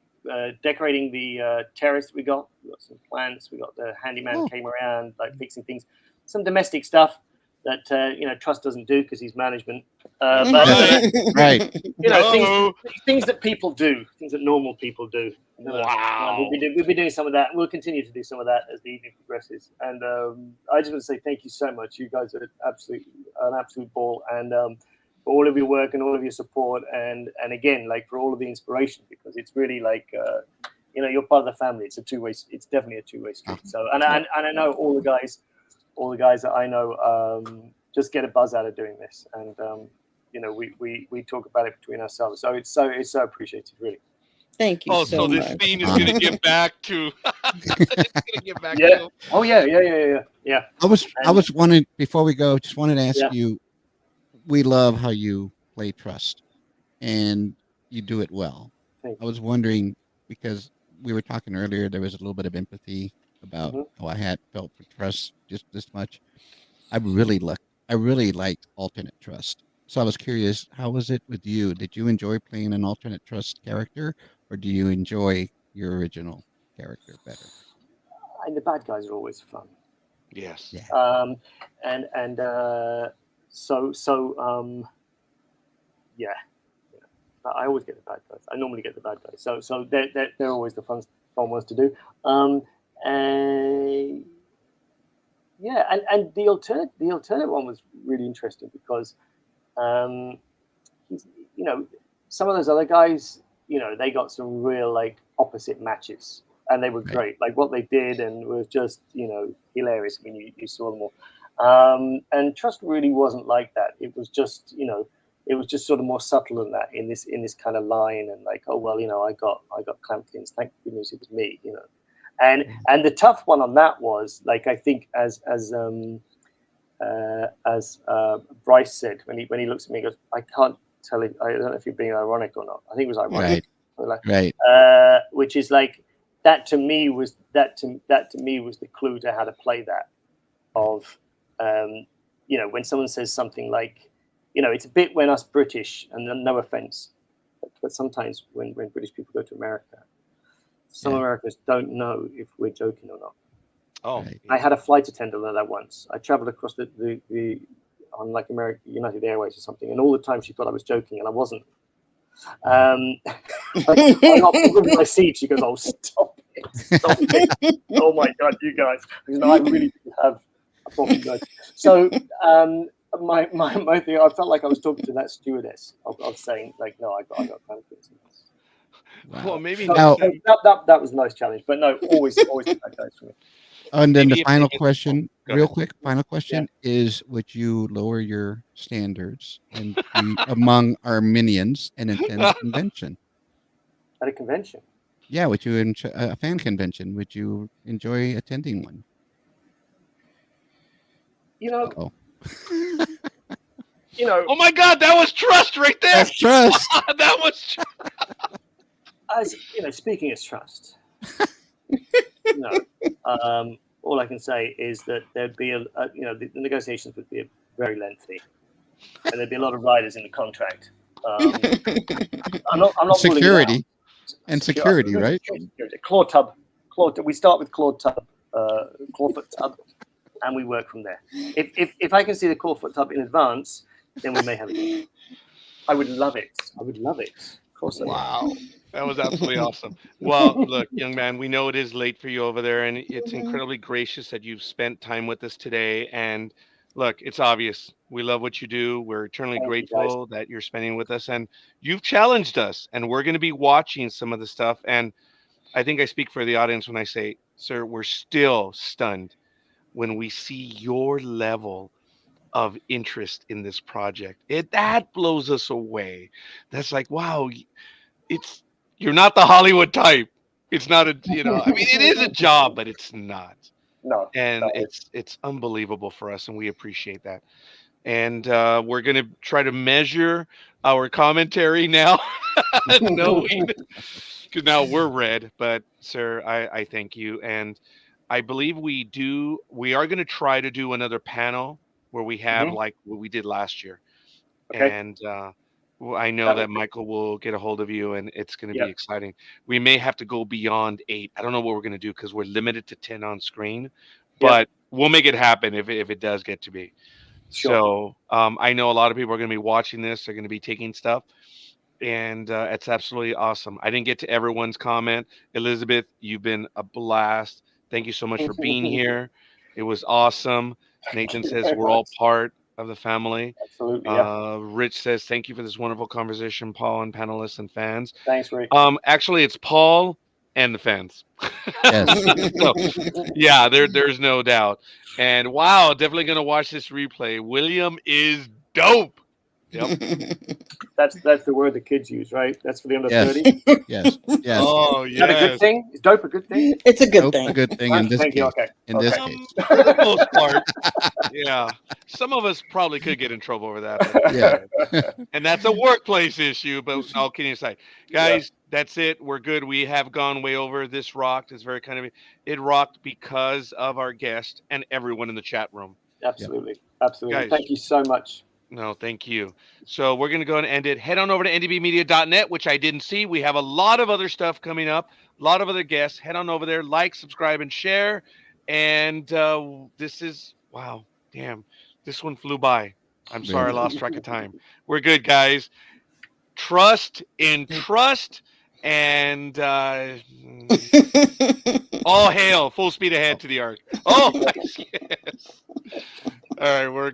decorating the terrace. We got some plants. We got the handyman came around, like fixing things, some domestic stuff that Trust doesn't do because he's management. But right. things that people do, things that normal people do. Wow. We'll be doing some of that. We'll continue to do some of that as the evening progresses. And I just want to say thank you so much. You guys are an absolute ball, and for all of your work and all of your support, and again, like for all of the inspiration, because it's really like you're part of the family. It's definitely a two-way street. So and I know all the guys that I know just get a buzz out of doing this, and we talk about it between ourselves. So it's so appreciated, really. Thank you so much. This theme is going to give back to. Yeah. Oh yeah. I was wondering before we go, just wanted to ask you. We love how you play Trust, and you do it well. I was wondering because we were talking earlier. There was a little bit of empathy about how I had felt for Trust just this much. I really liked alternate Trust. So I was curious, how was it with you? Did you enjoy playing an alternate Trust character, or do you enjoy your original character better? And the bad guys are always fun. Yes. Yeah. Yeah. I always get the bad guys. I normally get the bad guys. So they're always the fun ones to do. And the alternate one was really interesting because some of those other guys, they got some real like opposite matches, and they were great. Like what they did, and was just hilarious. I mean, you saw them all. And Trust really wasn't like that. It was just it was just sort of more subtle than that in this kind of line, and like, oh well, I got Clampkins. Thank goodness it was me, And the tough one on that was like, I think as Bryce said when he looks at me, he goes, I can't tell it. I don't know if you're being ironic or not. I think it was ironic. Right. Which is like that to me was the clue to how to play that. Of when someone says something like, it's a bit when us British, and no offense, but sometimes when British people go to America, some Americans don't know if we're joking or not. Oh, I had a flight attendant like that once. I traveled across the on like United Airways or something, and all the time she thought I was joking, and I wasn't. I got pulled in my seat. She goes, "Oh, stop it! Oh my God, you guys!" Because I really have a problem. So my thing, I felt like I was talking to that stewardess of saying like, "No, I got confidence." Wow. Well, maybe So, Now- that was a nice challenge, but no, always the bad guys for me. And then Maybe the if final they get- question, Go real ahead. quick, final question is: would you lower your standards and be among our minions and attend a convention? At a convention. Yeah, would you enjoy a fan convention? Would you enjoy attending one? You know, Oh, Oh my God, that was trust right there. that's trust. That was. as you know, speaking as trust. No. All I can say is that there'd be the negotiations would be very lengthy, and there'd be a lot of riders in the contract. I'm not ruling it out. Security and security, right? Security. Claw tub. We start with clawfoot tub, and we work from there. If I can see the clawfoot tub in advance, then we may have it. I would love it. Of course I would. Wow. That was absolutely awesome. Well, look, young man, we know it is late for you over there, and it's incredibly gracious that you've spent time with us today. And look, it's obvious. We love what you do. We're eternally Thank you, grateful that you're spending with us, and you've challenged us, and we're going to be watching some of the stuff. And I think I speak for the audience when I say, sir, we're still stunned when we see your level of interest in this project. That blows us away. That's like, wow, you're not the Hollywood type. It's not I mean, it is a job, but it's not. No. And no, it's unbelievable for us, and we appreciate that. And we're gonna try to measure our commentary now, knowing because now we're red. But sir, I thank you, and I believe we are gonna try to do another panel where we have like what we did last year. Okay. And I know that Michael will get a hold of you, and it's going to be exciting. We may have to go beyond 8. I don't know what we're going to do because we're limited to 10 on screen, but we'll make it happen if it does get to be. Sure. So I know a lot of people are going to be watching this. They're going to be taking stuff, and it's absolutely awesome. I didn't get to everyone's comment. Elizabeth, you've been a blast. Thank you so much for being here. It was awesome. Nathan says we're all part of the family. Absolutely. Yeah. Rich says thank you for this wonderful conversation, Paul, and panelists and fans. Thanks, Rick. Actually, it's Paul and the fans. Yes. So, yeah, there's no doubt. And wow, definitely gonna watch this replay. William is dope. Yep. That's the word the kids use, right? That's for the under Yes. 30. Yes. Yes. Oh Is that a good yes. thing? Is dope a good thing? It's a good Nope, thing. a good thing in this Thank case. you. Okay. In this Okay. case. For the most part, yeah. Some of us probably could get in trouble over that. But, Yeah. and that's a workplace issue. But no, kidding aside, guys, that's it. We're good. We have gone way over. This rocked. It's very kind of it rocked because of our guest and everyone in the chat room. Absolutely. Absolutely. Guys. Thank you so much. No, thank you. So we're going to go and end it. Head on over to ndbmedia.net, which I didn't see. We have a lot of other stuff coming up, a lot of other guests. Head on over there, like, subscribe, and share. And this is, wow, damn, this one flew by. I'm sorry I lost track of time. We're good, guys. Trust in trust. And all hail, full speed ahead to the arc. Oh, yes. All right, we're